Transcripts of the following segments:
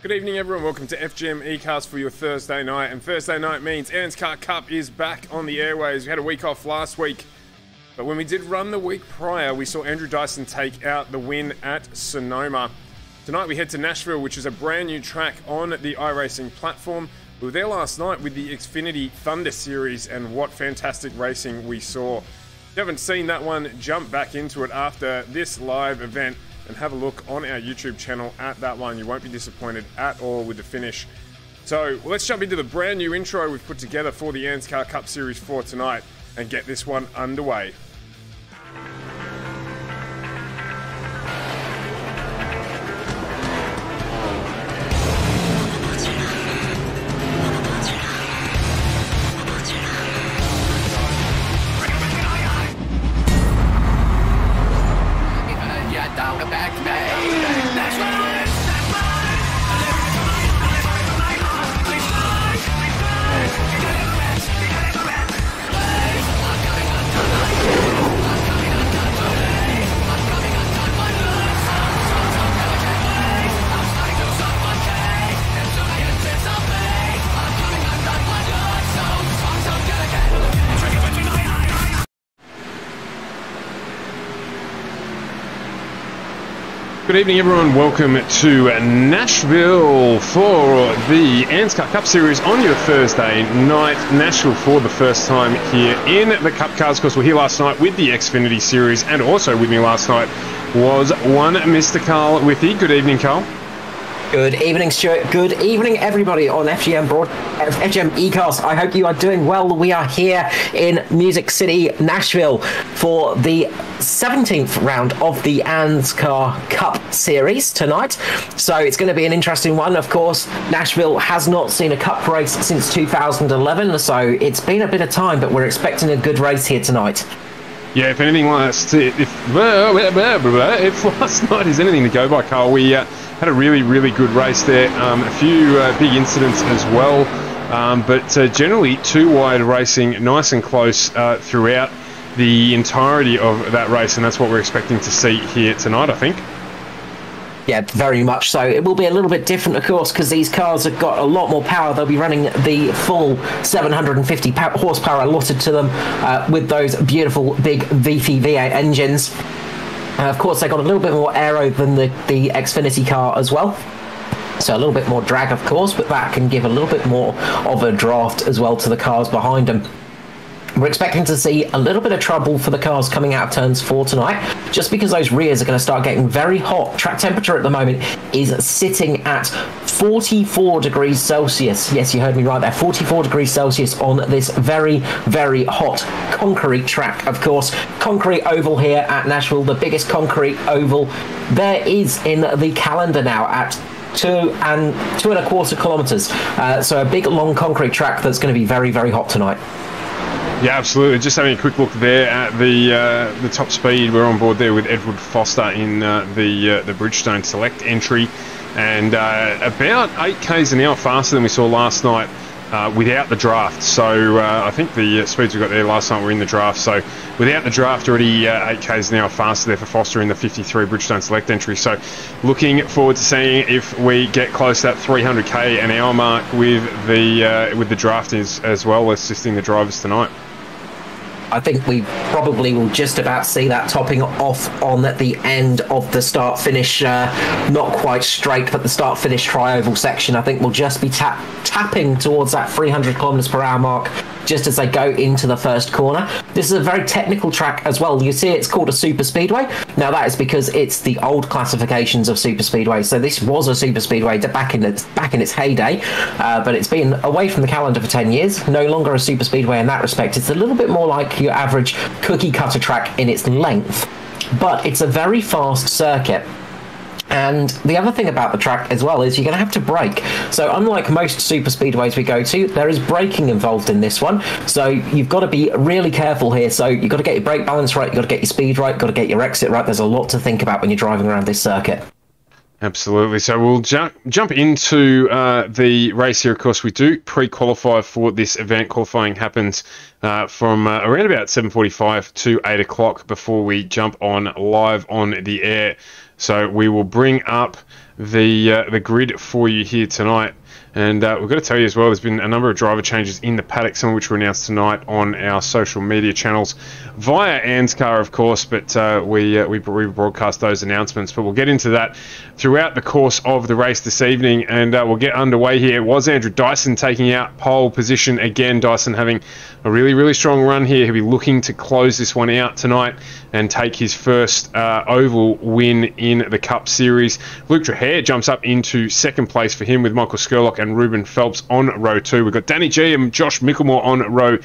Good evening everyone, welcome to FGM eCast for your Thursday night, and Thursday night means ANZCAR Cup is back on the airways. We had a week off last week, but when we did run the week prior, we saw Andrew Dyson take out the win at Sonoma. Tonight we head to Nashville, which is a brand new track on the iRacing platform. We were there last night with the Xfinity Thunder Series, and what fantastic racing we saw. If you haven't seen that one, jump back into it after this live event and have a look on our YouTube channel at that one. You won't be disappointed at all with the finish. So let's jump into the brand new intro we've put together for the ANZCAR Cup Series 4 tonight and get this one underway. Good evening everyone, welcome to Nashville for the ANZCAR Cup Series on your Thursday night. Nashville for the first time here in the Cup Cars. Of course, we're here last night with the Xfinity Series, and also with me last night was one Mr. Carl Withy. Good evening, Carl. Good evening, Stuart. Good evening, everybody on FGM eCast. I hope you are doing well. We are here in Music City, Nashville, for the 17th round of the ANZCAR Cup Series tonight. So it's going to be an interesting one. Of course, Nashville has not seen a Cup race since 2011, so it's been a bit of time, but we're expecting a good race here tonight. Yeah, if anything last, if last night is anything to go by, Carl, we had a really good race there. A few big incidents as well, but generally two-wide racing, nice and close throughout the entirety of that race, and that's what we're expecting to see here tonight, I think. Yeah, very much so. It will be a little bit different, of course, because these cars have got a lot more power. They'll be running the full 750 horsepower allotted to them with those beautiful big V8 engines. Of course, they got a little bit more aero than the Xfinity car as well. So a little bit more drag, of course, but that can give a little bit more of a draft as well to the cars behind them. We're expecting to see a little bit of trouble for the cars coming out of turns 4 tonight, just because those rears are going to start getting very hot. Track temperature at the moment is sitting at 44 degrees Celsius. Yes, you heard me right there, 44 degrees Celsius on this very hot concrete track. Of course, concrete oval here at Nashville, the biggest concrete oval there is in the calendar now at 2.25 kilometers. So a big long concrete track that's going to be very hot tonight. Yeah, absolutely. Just having a quick look there at the top speed. We're on board there with Edward Foster in the Bridgestone Select entry, and about 8 k's an hour faster than we saw last night without the draft. So I think the speeds we got there last night were in the draft. So without the draft, already 8 k's an hour faster there for Foster in the 53 Bridgestone Select entry. So looking forward to seeing if we get close to that 300k an hour mark with the draft as well, assisting the drivers tonight. I think we probably will just about see that topping off on the end of the start-finish, not quite straight, but the start-finish tri-oval section. I think we'll just be tapping towards that 300 kilometers per hour mark just as they go into the first corner. This is a very technical track as well. You see it's called a super speedway. Now that is because it's the old classifications of super speedway. So this was a super speedway back in its heyday, but it's been away from the calendar for 10 years. No longer a super speedway in that respect. It's a little bit more like your average cookie cutter track in its length, but it's a very fast circuit. And the other thing about the track as well is you're going to have to brake. So unlike most super speedways we go to, there is braking involved in this one. So you've got to be really careful here. So you've got to get your brake balance right, you've got to get your speed right, you've got to get your exit right. There's a lot to think about when you're driving around this circuit. Absolutely. So we'll jump into the race here. Of course, we do pre-qualify for this event. Qualifying happens from around about 7:45 to 8 o'clock before we jump on live on the air. So we will bring up the grid for you here tonight. And we've got to tell you as well, there's been a number of driver changes in the paddock, some of which were announced tonight on our social media channels via ANZCAR, of course, but we broadcast those announcements. But we'll get into that throughout the course of the race this evening, and we'll get underway here. It was Andrew Dyson taking out pole position again. Dyson having a really, really strong run here. He'll be looking to close this one out tonight and take his first oval win in the Cup Series. Luke Trahair jumps up into second place for him with Michael Skurlock and Ruben Phelps on row 2. We've got Danny G and Josh Micklemore on row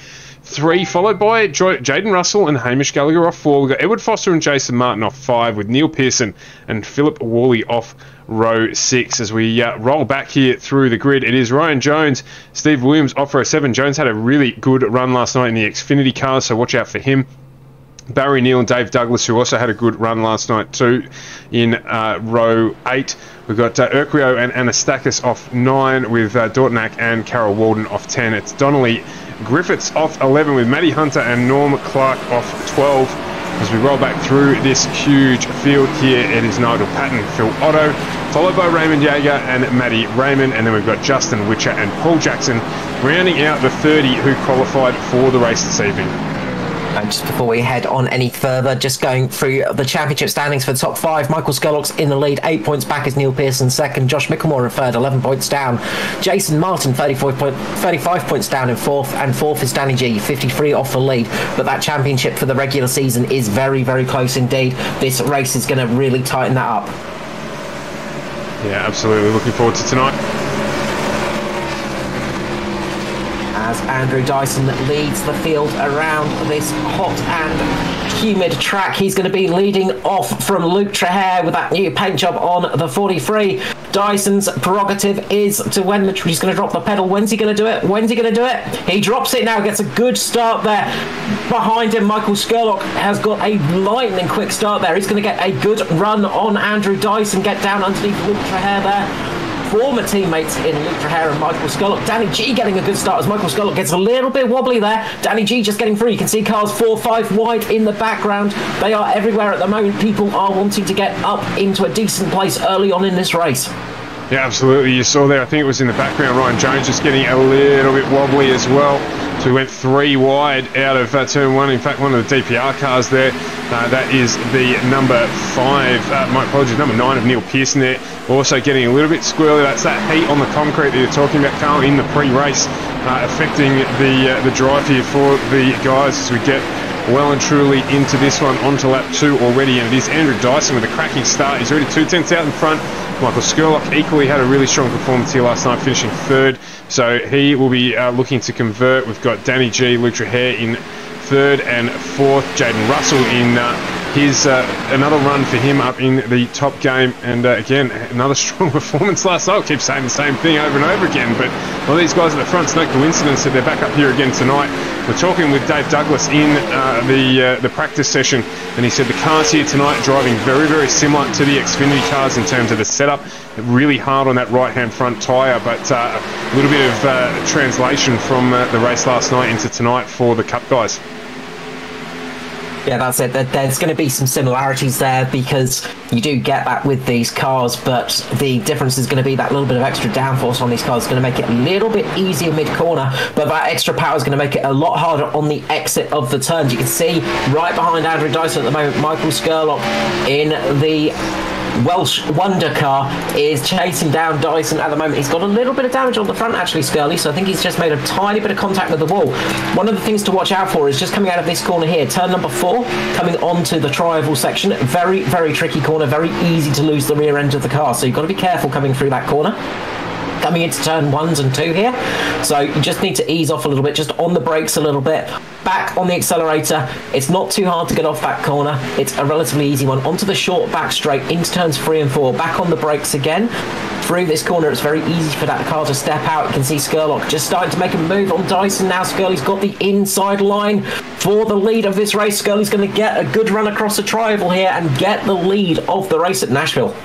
3, followed by Jaden Russell and Hamish Gallagher off 4. We've got Edward Foster and Jason Martin off 5, with Neil Pearson and Philip Worley off row 6. As we roll back here through the grid, it is Ryan Jones, Steve Williams off row 7. Jones had a really good run last night in the Xfinity cars, so watch out for him. Barry Neal and Dave Douglas, who also had a good run last night too, in row 8. We've got Urquio and Anastakis off 9, with Dortnack and Carol Walden off 10. It's Donnelly Griffiths off 11, with Matty Hunter and Norm Clark off 12. As we roll back through this huge field here, it is Nigel Patton, Phil Otto, followed by Raymond Yeager and Matty Raymond, and then we've got Justin Witcher and Paul Jackson rounding out the 30 who qualified for the race this evening. And just before we head on any further, just going through the championship standings for the top 5. Michael Skurlock's in the lead, 8 points back is Neil Pearson second. Josh Micklemore in third, 11 points down. Jason Martin, 35 points down in fourth. And fourth is Danny G, 53 off the lead. But that championship for the regular season is very, very close indeed. This race is going to really tighten that up. Yeah, absolutely. Looking forward to tonight. As Andrew Dyson leads the field around this hot and humid track. He's going to be leading off from Luke Trahair with that new paint job on the 43. Dyson's prerogative is to when he's going to drop the pedal. When's he going to do it? When's he going to do it? He drops it now, gets a good start there. Behind him, Michael Skurlock has got a lightning quick start there. He's going to get a good run on Andrew Dyson, get down underneath Luke Trahair there. Former teammates in Luke Trahair and Michael Skurlock. Danny G getting a good start as Michael Skurlock gets a little bit wobbly there. Danny G just getting through. You can see cars 4, 5 wide in the background. They are everywhere at the moment. People are wanting to get up into a decent place early on in this race. Yeah, absolutely. You saw there, I think it was in the background, Ryan Jones just getting a little bit wobbly as well. So we went 3 wide out of turn 1. In fact, one of the DPR cars there, that is the number 5, my apologies, number 9 of Neil Pearson there. Also getting a little bit squirrely. That's that heat on the concrete that you're talking about, Carl, in the pre-race, affecting the drive here for the guys as we get well and truly into this one, onto lap 2 already. And it is Andrew Dyson with a cracking start. He's already 2 tenths out in front. Michael Skurlock equally had a really strong performance here last night, finishing 3rd. So he will be looking to convert. We've got Danny G, Luke Trahair in 3rd and 4th. Jaden Russell in his another run for him up in the top game. And again, another strong performance last night. I'll keep saying the same thing over and over again, but well, these guys at the front, it's no coincidence that they're back up here again tonight. We're talking with Dave Douglas in the practice session, and he said the cars here tonight driving very, very similar to the Xfinity cars in terms of the setup. Really hard on that right-hand front tyre, but a little bit of translation from the race last night into tonight for the Cup guys. Yeah, that's it. There's going to be some similarities there because you do get that with these cars, but the difference is going to be that little bit of extra downforce on these cars is going to make it a little bit easier mid-corner, but that extra power is going to make it a lot harder on the exit of the turns. You can see right behind Andrew Dyson at the moment, Michael Skurlock in the Welsh Wonder car is chasing down Dyson at the moment. He's got a little bit of damage on the front actually, Skurly, so I think he's just made a tiny bit of contact with the wall. One of the things to watch out for is just coming out of this corner here, turn number 4, coming onto the tri-oval section. Very, very tricky corner, very easy to lose the rear end of the car, so you've got to be careful coming through that corner. Coming into turn 1s and 2 here, so you just need to ease off a little bit, just on the brakes a little bit, back on the accelerator. It's not too hard to get off that corner, it's a relatively easy one. Onto the short back straight, into turns 3 and 4, back on the brakes again. Through this corner, it's very easy for that car to step out. You can see Skurlock just starting to make a move on Dyson now. Skurly's got the inside line for the lead of this race. Skurly's going to get a good run across the tri-oval here and get the lead of the race at Nashville.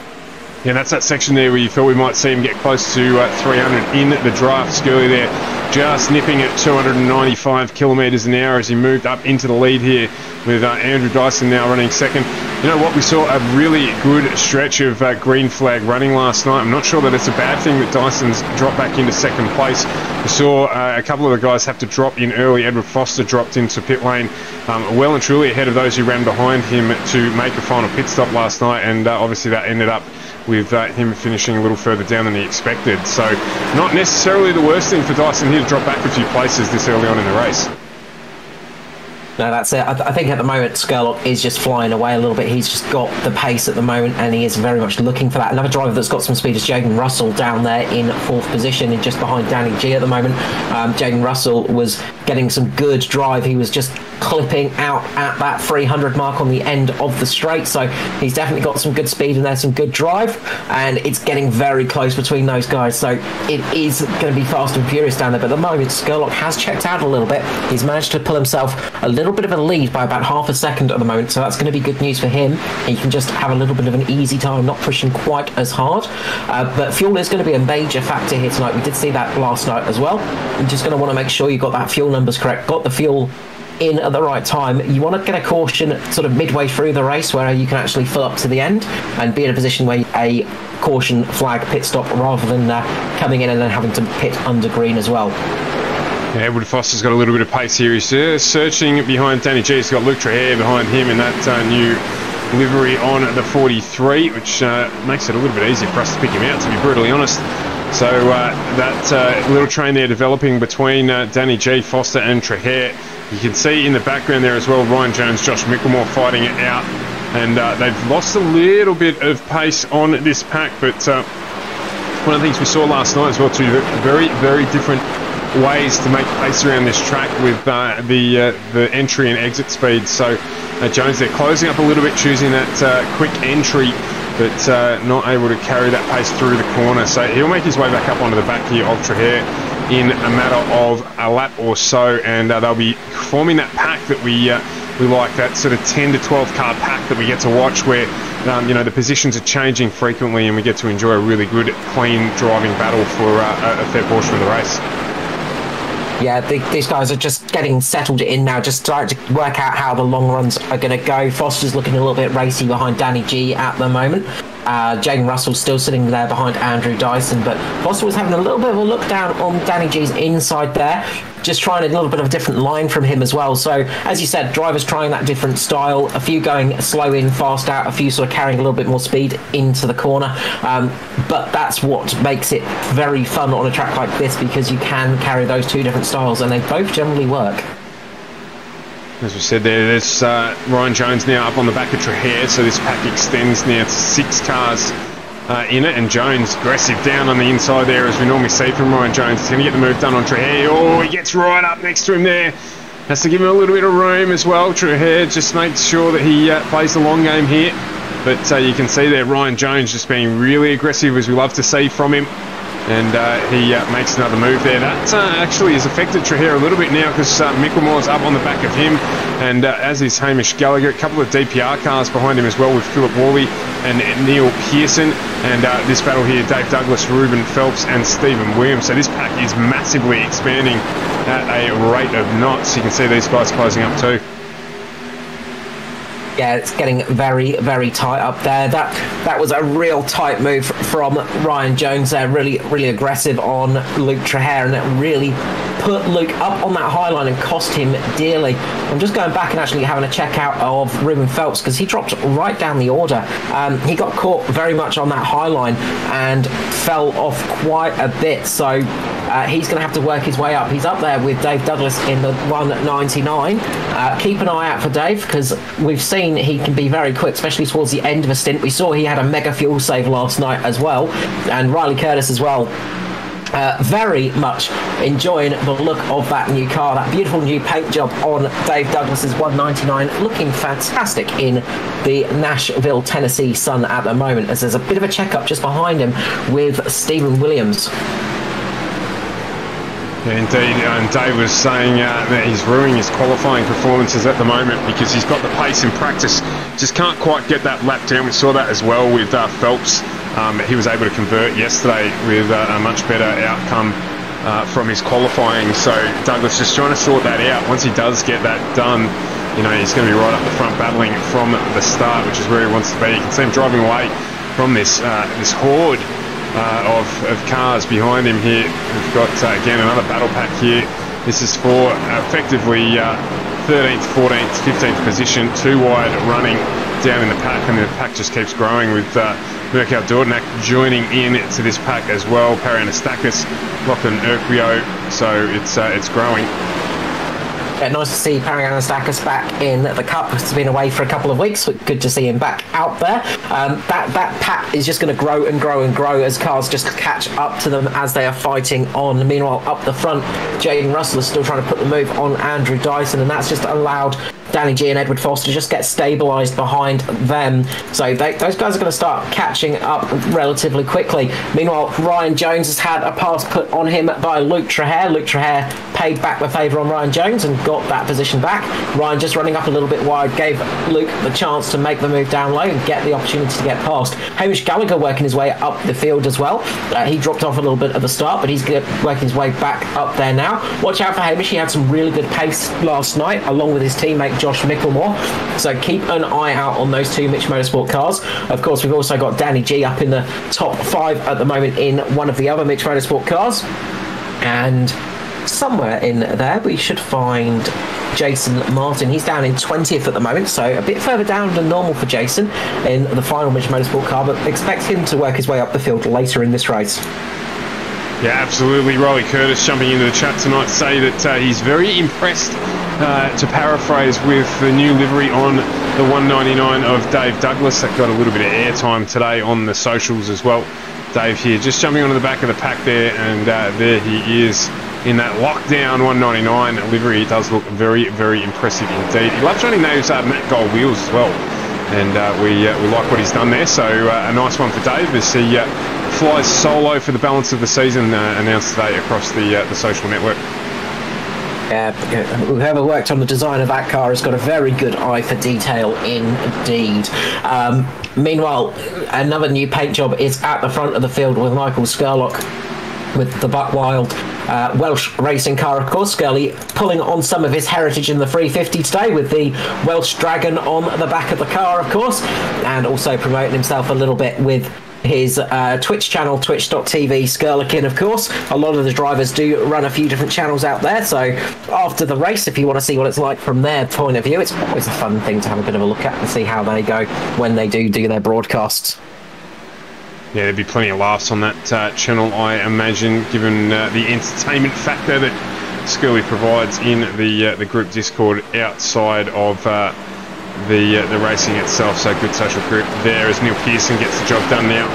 Yeah, that's that section there where you thought we might see him get close to 300 in the draft. Skurly there just nipping at 295 kilometres an hour as he moved up into the lead here with Andrew Dyson now running second. You know what, we saw a really good stretch of green flag running last night. I'm not sure that it's a bad thing that Dyson's dropped back into second place. We saw a couple of the guys have to drop in early. Edward Foster dropped into pit lane well and truly ahead of those who ran behind him to make a final pit stop last night, and obviously that ended up with him finishing a little further down than he expected. So not necessarily the worst thing for Dyson here to drop back a few places this early on in the race. No, that's it. I think at the moment Skurlock is just flying away a little bit. He's just got the pace at the moment, and he is very much looking for that. Another driver that's got some speed is Jaden Russell down there in fourth position and just behind Danny G at the moment. Jaden Russell was getting some good drive. He was just clipping out at that 300 mark on the end of the straight, so he's definitely got some good speed in there, some good drive, and it's getting very close between those guys, so it is going to be fast and furious down there. But at the moment Skurlock has checked out a little bit. He's managed to pull himself a little bit of a lead by about half a second at the moment, so that's going to be good news for him. He can just have a little bit of an easy time, not pushing quite as hard, but fuel is going to be a major factor here tonight. We did see that last night as well. You're just going to want to make sure you got that fuel numbers correct, got the fuel in at the right time. You want to get a caution sort of midway through the race where you can actually fill up to the end and be in a position where a caution flag pit stop rather than coming in and then having to pit under green as well. Yeah, Edward Foster's got a little bit of pace here. He's searching behind Danny G. He's got Luke Trahere behind him in that new livery on the 43, which makes it a little bit easier for us to pick him out, to be brutally honest. So that little train there developing between Danny G, Foster and Trahere. You can see in the background there as well, Ryan Jones, Josh Mickelmore fighting it out. And they've lost a little bit of pace on this pack, but one of the things we saw last night as well too, very, very different ways to make pace around this track with the entry and exit speed. So Jones there closing up a little bit, choosing that quick entry, but not able to carry that pace through the corner. So he'll make his way back up onto the back here of Trahere in a matter of a lap or so, and they'll be forming that pack that we like, that sort of 10 to 12 car pack that we get to watch, where you know, the positions are changing frequently and we get to enjoy a really good clean driving battle for a fair portion of the race. Yeah, these guys are just getting settled in now, just trying to work out how the long runs are going to go. Foster's looking a little bit racy behind Danny G at the moment. Jaden Russell's still sitting there behind Andrew Dyson, but Foster was having a little bit of a look down on Danny G's inside there, just trying a little bit of a different line from him as well. So, as you said, drivers trying that different style, a few going slow in, fast out, a few sort of carrying a little bit more speed into the corner. But that's what makes it very fun on a track like this, because you can carry those two different styles and they both generally work. As we said there's Ryan Jones now up on the back of Trahere, so this pack extends now to 6 cars in it, and Jones aggressive down on the inside there, as we normally see from Ryan Jones. He's going to get the move done on Trahere. Oh, he gets right up next to him there. Has to give him a little bit of room as well. Trahere just makes sure that he plays the long game here, but you can see there Ryan Jones just being really aggressive, as we love to see from him. And he makes another move there. That actually has affected Trahere a little bit now, because Micklemore's up on the back of him, and as is Hamish Gallagher. A couple of DPR cars behind him as well, with Philip Worley and Neil Pearson. And this battle here, Dave Douglas, Ruben Phelps and Stephen Williams. So this pack is massively expanding at a rate of knots. You can see these guys closing up too. Yeah, it's getting very, very tight up there. That was a real tight move from Ryan Jones there. Really, really aggressive on Luke Trahere, and it really put Luke up on that high line and cost him dearly. I'm just going back and actually having a check out of Ruben Phelps, because he dropped right down the order. He got caught very much on that high line and fell off quite a bit. So he's going to have to work his way up. He's up there with Dave Douglas in the 199. Keep an eye out for Dave, because we've seen he can be very quick, especially towards the end of a stint. We saw he had a mega fuel save last night as well, and Riley Curtis as well. Very much enjoying the look of that new car, that beautiful new paint job on Dave Douglas's 199, looking fantastic in the Nashville, Tennessee sun at the moment, as there's a bit of a checkup just behind him with Stephen Williams. Yeah, indeed, and Dave was saying that he's ruining his qualifying performances at the moment, because he's got the pace in practice, just can't quite get that lap down. We saw that as well with Phelps. He was able to convert yesterday with a much better outcome from his qualifying. So Douglas just trying to sort that out. Once he does get that done, you know, he's going to be right up the front battling from the start, which is where he wants to be. You can see him driving away from this this horde of cars behind him here. We've got, again, another battle pack here. This is for effectively 13th, 14th, 15th position, 2 wide running down in the pack, and the pack just keeps growing with Mirko Dordenak joining in to this pack as well. Parianastakis, Lachlan Urquio, so it's growing. Yeah, nice to see Parianastakis back in the Cup. He's been away for a couple of weeks, but good to see him back out there. That pack is just going to grow and grow and grow as cars just catch up to them as they are fighting on. Meanwhile, up the front, Jaden Russell is still trying to put the move on Andrew Dyson, and that's just allowed Danny G and Edward Foster to just get stabilised behind them. So those guys are going to start catching up relatively quickly. Meanwhile, Ryan Jones has had a pass put on him by Luke Trahair. Luke Trahair paid back the favour on Ryan Jones and got that position back. Ryan just running up a little bit wide gave Luke the chance to make the move down low and get the opportunity to get past. Hamish Gallagher working his way up the field as well. He dropped off a little bit at the start, but he's working his way back up there now. Watch out for Hamish. He had some really good pace last night, along with his teammate Josh Micklemore. So keep an eye out on those 2 Mitch Motorsport cars. Of course, we've also got Danny G up in the top 5 at the moment in one of the other Mitch Motorsport cars. And somewhere in there we should find Jason Martin. He's down in 20th at the moment, so a bit further down than normal for Jason in the final Mitch Motorsport car, but expect him to work his way up the field later in this race. Yeah, absolutely. Riley Curtis jumping into the chat tonight to say that he's very impressed, to paraphrase, with the new livery on the 199 of Dave Douglas. That got a little bit of airtime today on the socials as well. Dave here just jumping onto the back of the pack there, and there he is in that lockdown 199 livery. It does look very, very impressive indeed. He loves running those matte gold wheels as well, and we like what he's done there. So a nice one for Dave as he flies solo for the balance of the season, announced today across the social network. Yeah, whoever worked on the design of that car has got a very good eye for detail indeed. Meanwhile, another new paint job is at the front of the field with Michael Skurlock with the Buck Wild Welsh racing car, of course. Scully pulling on some of his heritage in the 350 today with the Welsh Dragon on the back of the car, of course, and also promoting himself a little bit with his Twitch channel, twitch.tv Skurlikin, of course. A lot of the drivers do run a few different channels out there, so after the race, if you want to see what it's like from their point of view, it's always a fun thing to have a bit of a look at and see how they go when they do their broadcasts. Yeah, there'd be plenty of laughs on that channel, I imagine, given the entertainment factor that Skurly provides in the group Discord outside of the racing itself. So good social group there as Neil Pearson gets the job done now.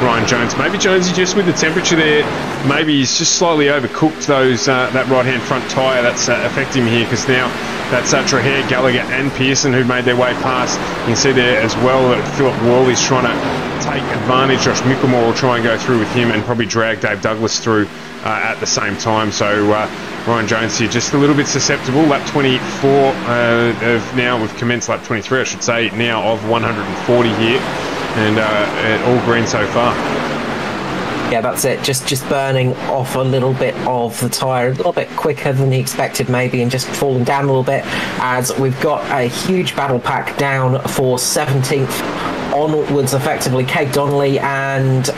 Ryan Jones, maybe Jonesy just with the temperature there, maybe he's just slightly overcooked those that right hand front tyre. That's affecting him here, because now that's Trahair, Gallagher and Pearson who made their way past. You can see there as well that Philip Worley's trying to take advantage. Josh Micklemore will try and go through with him and probably drag Dave Douglas through at the same time. So Ryan Jones here just a little bit susceptible. Lap 24 of now, we've commenced lap 23 I should say now, of 140 here, and all green so far. Yeah, that's it. Just burning off a little bit of the tyre, a little bit quicker than he expected maybe, and just falling down a little bit as we've got a huge battle pack down for 17th onwards, effectively. Kate Donnelly and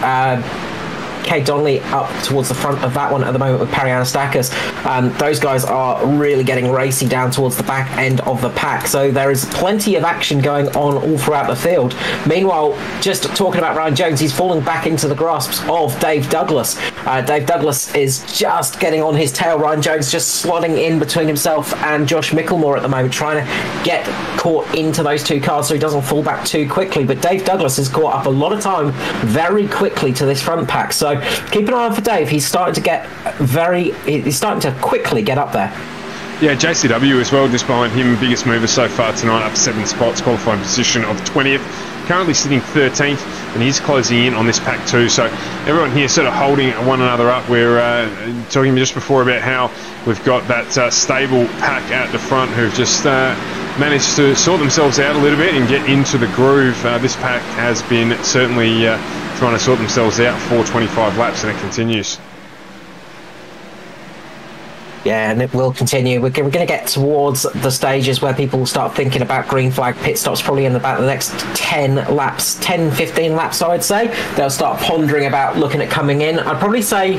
Kate Donnelly up towards the front of that one at the moment with Parianastakis. Those guys are really getting racy down towards the back end of the pack, so there is plenty of action going on all throughout the field. Meanwhile, just talking about Ryan Jones, he's falling back into the grasps of Dave Douglas. Dave Douglas is just getting on his tail. Ryan Jones just slotting in between himself and Josh Micklemore at the moment, trying to get caught into those two cars so he doesn't fall back too quickly. But Dave Douglas has caught up a lot of time very quickly to this front pack, so keep an eye on for Dave. He's starting to quickly get up there. Yeah, JCW as well, just behind him, biggest mover so far tonight, up 7 spots, qualifying position of 20th, currently sitting 13th, and he's closing in on this pack too. So everyone here sort of holding one another up. We're talking just before about how we've got that stable pack out the front who've just managed to sort themselves out a little bit and get into the groove. This pack has been certainly trying to sort themselves out for 25 laps, and it continues. Yeah, and it will continue. We're going to get towards the stages where people start thinking about green flag pit stops, probably in about the next 10 laps, 10, 15 laps, I would say. They'll start pondering about looking at coming in. I'd probably say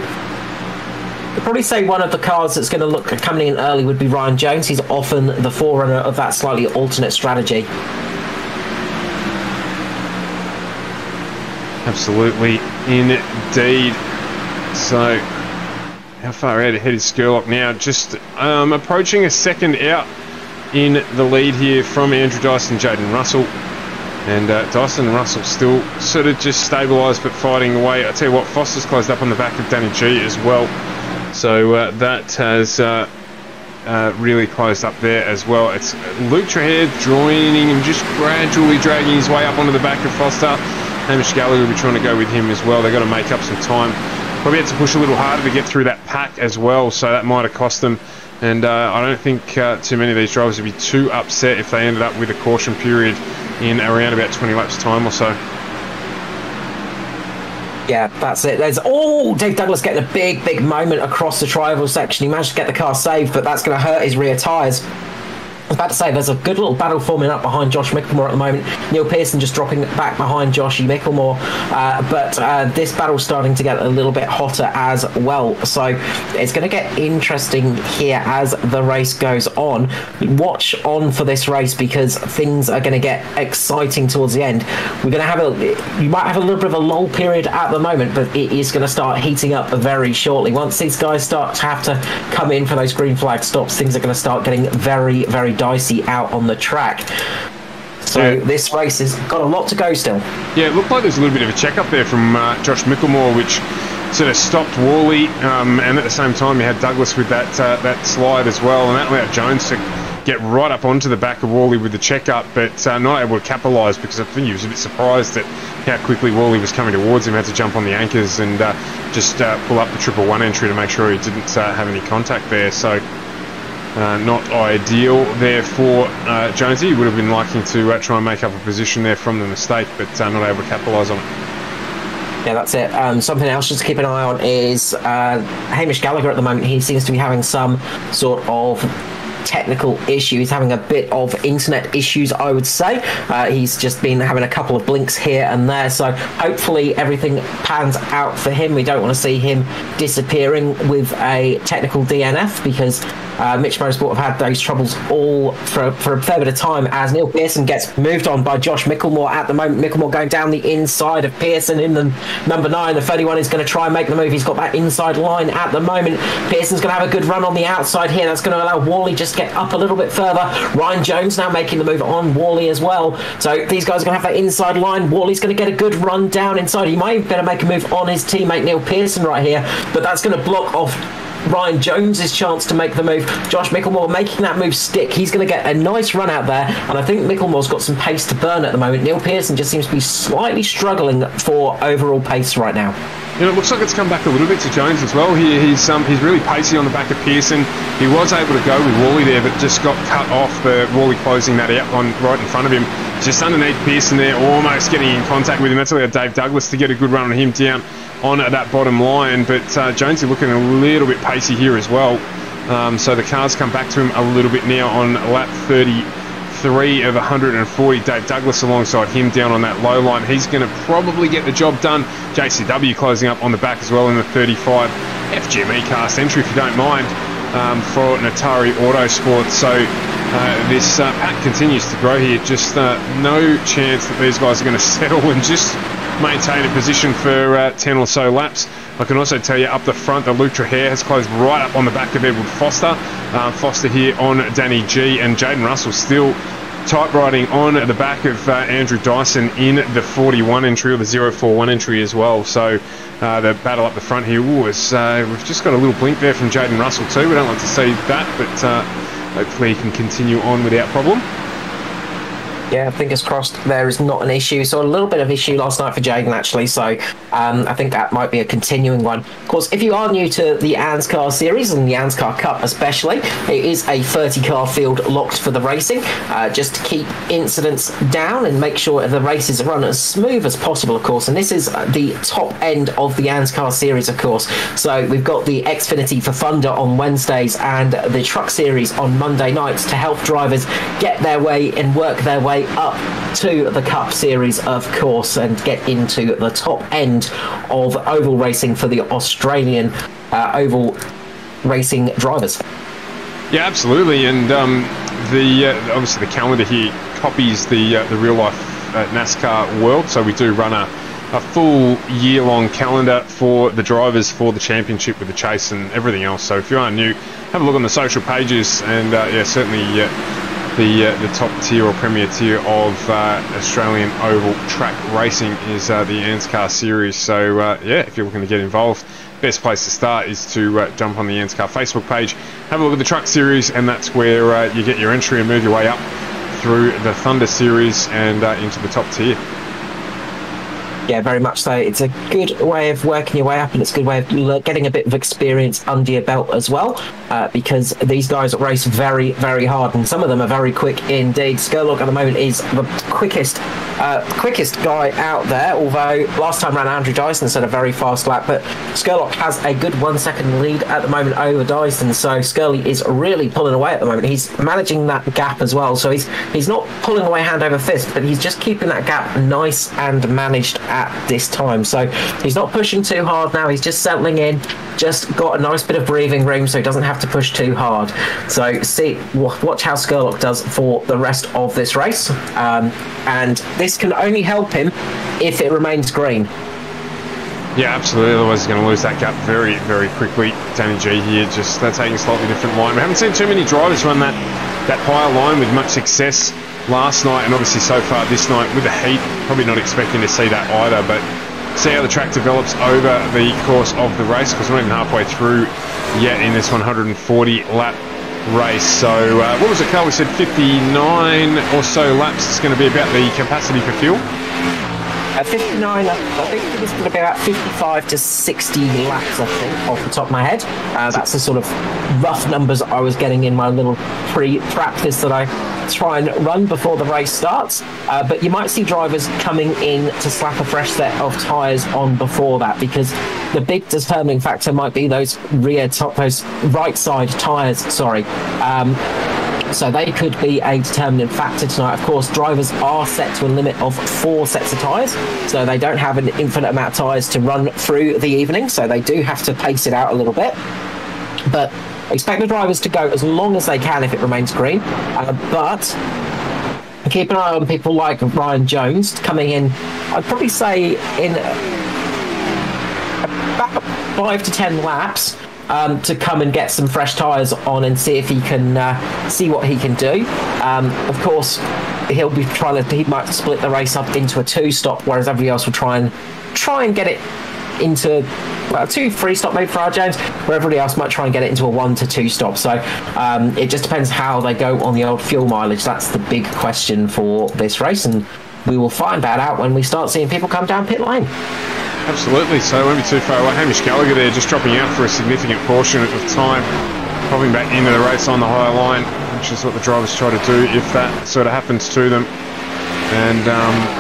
one of the cars that's going to look at coming in early would be Ryan Jones. He's often the forerunner of that slightly alternate strategy. Absolutely, indeed. So, how far out ahead is Skurlock now? Just approaching a second out in the lead here from Andrew Dyson, Jaden Russell. And Dyson and Russell still sort of just stabilised but fighting away. I tell you what, Foster's closed up on the back of Danny G as well. So that has really closed up there as well. It's Luke Trahair joining him, just gradually dragging his way up onto the back of Foster. Hamish Gallagher will be trying to go with him as well. They've got to make up some time. Probably had to push a little harder to get through that pack as well, so that might have cost them. And I don't think too many of these drivers would be too upset if they ended up with a caution period in around about 20 laps time or so. Yeah, that's it. Dave Douglas getting a big moment across the tri-oval section. He managed to get the car saved, but that's going to hurt his rear tyres. I was about to say, there's a good little battle forming up behind Josh Micklemore at the moment. Neil Pearson just dropping back behind Joshy Micklemore. But this battle's starting to get a little bit hotter as well. So it's going to get interesting here as the race goes on. Watch on for this race because things are going to get exciting towards the end. We're going to have you might have a little bit of a lull period at the moment, but it is going to start heating up very shortly. Once these guys start to have to come in for those green flag stops, things are going to start getting very, very dicey out on the track. So yeah, this race has got a lot to go still. Yeah, it looked like there's a little bit of a check-up there from Josh Micklemore, which sort of stopped Worley, and at the same time you had Douglas with that slide as well, and that allowed Jones to get right up onto the back of Worley with the check-up, but not able to capitalise because I think he was a bit surprised at how quickly Worley was coming towards him. Had to jump on the anchors and just pull up the 111 entry to make sure he didn't have any contact there. So not ideal there for Jonesy. He would have been liking to try and make up a position there from the mistake, but not able to capitalise on it. Yeah, that's it. Something else just to keep an eye on is Hamish Gallagher at the moment. He seems to be having some sort of technical issue. He's having a bit of internet issues, I would say. He's just been having a couple of blinks here and there, so hopefully everything pans out for him. We don't want to see him disappearing with a technical DNF because Mitch Motorsport have had those troubles all for a fair bit of time as Neil Pearson gets moved on by Josh Micklemore at the moment. Micklemore going down the inside of Pearson in the number 9. The 31 is going to try and make the move. He's got that inside line at the moment. Pearson's going to have a good run on the outside here. That's going to allow Worley just get up a little bit further. Ryan Jones now making the move on Worley as well. So these guys are going to have that inside line. Worley's going to get a good run down inside. He might better make a move on his teammate Neil Pearson right here, but that's going to block off Ryan Jones's chance to make the move. Josh Micklemore making that move stick. He's going to get a nice run out there, and I think Micklemore's got some pace to burn at the moment. Neil Pearson just seems to be slightly struggling for overall pace right now. You know, it looks like it's come back a little bit to Jones as well. He's really pacey on the back of Pearson. He was able to go with Worley there, but just got cut off. Worley closing that out on right in front of him. Just underneath Pearson there, almost getting in contact with him. That's allowed Dave Douglas to get a good run on him down on that bottom line. But Jonesy looking a little bit pacey here as well. So the cars come back to him a little bit now on lap 33 of 140. Dave Douglas alongside him down on that low line. He's going to probably get the job done. JCW closing up on the back as well in the 35. FGM E-Cast entry, if you don't mind, for Natari Autosport. So this pack continues to grow here. Just no chance that these guys are going to settle and just maintain a position for 10 or so laps. I can also tell you up the front that Luke Trahair has closed right up on the back of Edward Foster. Foster here on Danny G, and Jaden Russell still tight riding on the back of Andrew Dyson in the 41 entry, or the 041 entry as well. So the battle up the front here, we've just got a little blink there from Jaden Russell too. We don't like to see that, but hopefully he can continue on without problem. Yeah, fingers crossed there is not an issue. So a little bit of issue last night for Jaden, actually. So I think that might be a continuing one. Of course, if you are new to the ANZCAR series and the ANZCAR Cup especially, it is a 30-car field locked for the racing. Just to keep incidents down and make sure the races run as smooth as possible, of course. And this is the top end of the ANZCAR series, of course. So we've got the Xfinity for Thunder on Wednesdays and the Truck Series on Monday nights to help drivers get their way and work their way up to the Cup Series, of course, and get into the top end of oval racing for the Australian oval racing drivers. Yeah, absolutely. And obviously the calendar here copies the real life NASCAR world, so we do run a full year-long calendar for the drivers for the championship with the chase and everything else. So if you are new, have a look on the social pages, and yeah, certainly the top tier or premier tier of Australian oval track racing is the ANZCAR series. So yeah, if you're looking to get involved, best place to start is to jump on the ANZCAR Facebook page, have a look at the truck series, and that's where you get your entry and move your way up through the Thunder series and into the top tier. Yeah, very much so. It's a good way of working your way up, and it's a good way of getting a bit of experience under your belt as well, because these guys race very, very hard, and some of them are very quick indeed. Skurlock at the moment is the quickest guy out there, although last time ran Andrew Dyson set a very fast lap, but Skurlock has a good 1 second lead at the moment over Dyson, so Skurly is really pulling away at the moment. He's managing that gap as well, so he's not pulling away hand over fist, but he's just keeping that gap nice and managed at this time. So he's not pushing too hard now, he's just settling in, just got a nice bit of breathing room so he doesn't have to push too hard. So watch how Skurlock does for the rest of this race, and this can only help him if it remains green. Yeah, absolutely, otherwise he's going to lose that gap very, very quickly. Danny G here just taking a slightly different line. We haven't seen too many drivers run that higher line with much success last night, and obviously so far this night with the heat, probably not expecting to see that either, but see how the track develops over the course of the race, because we're not even halfway through yet in this 140 lap race. So what was it, Carl? We said 59 or so laps is going to be about the capacity for fuel. 59, I think it's going to be about 55 to 60 laps, I think, off the top of my head. That's the sort of rough numbers I was getting in my little pre-practice that I try and run before the race starts. But you might see drivers coming in to slap a fresh set of tyres on before that, because the big determining factor might be those those right side tyres, sorry. So they could be a determining factor tonight. Of course, drivers are set to a limit of 4 sets of tyres, so they don't have an infinite amount of tyres to run through the evening, so they do have to pace it out a little bit. But expect the drivers to go as long as they can if it remains green. But keep an eye on people like Ryan Jones coming in, I'd probably say in about 5 to 10 laps, to come and get some fresh tyres on and see if he can see what he can do. Of course, he'll be he might split the race up into a 2-stop, whereas everybody else will try and get it into, well, 2-3 stop maybe for Ryan Jones, where everybody else might try and get it into a 1 to 2 stop. So it just depends how they go on the old fuel mileage. That's the big question for this race, and we will find that out when we start seeing people come down pit lane. Absolutely, so it won't be too far away. Hamish Gallagher there just dropping out for a significant portion of time, popping back into the race on the high line, which is what the drivers try to do if that sort of happens to them. And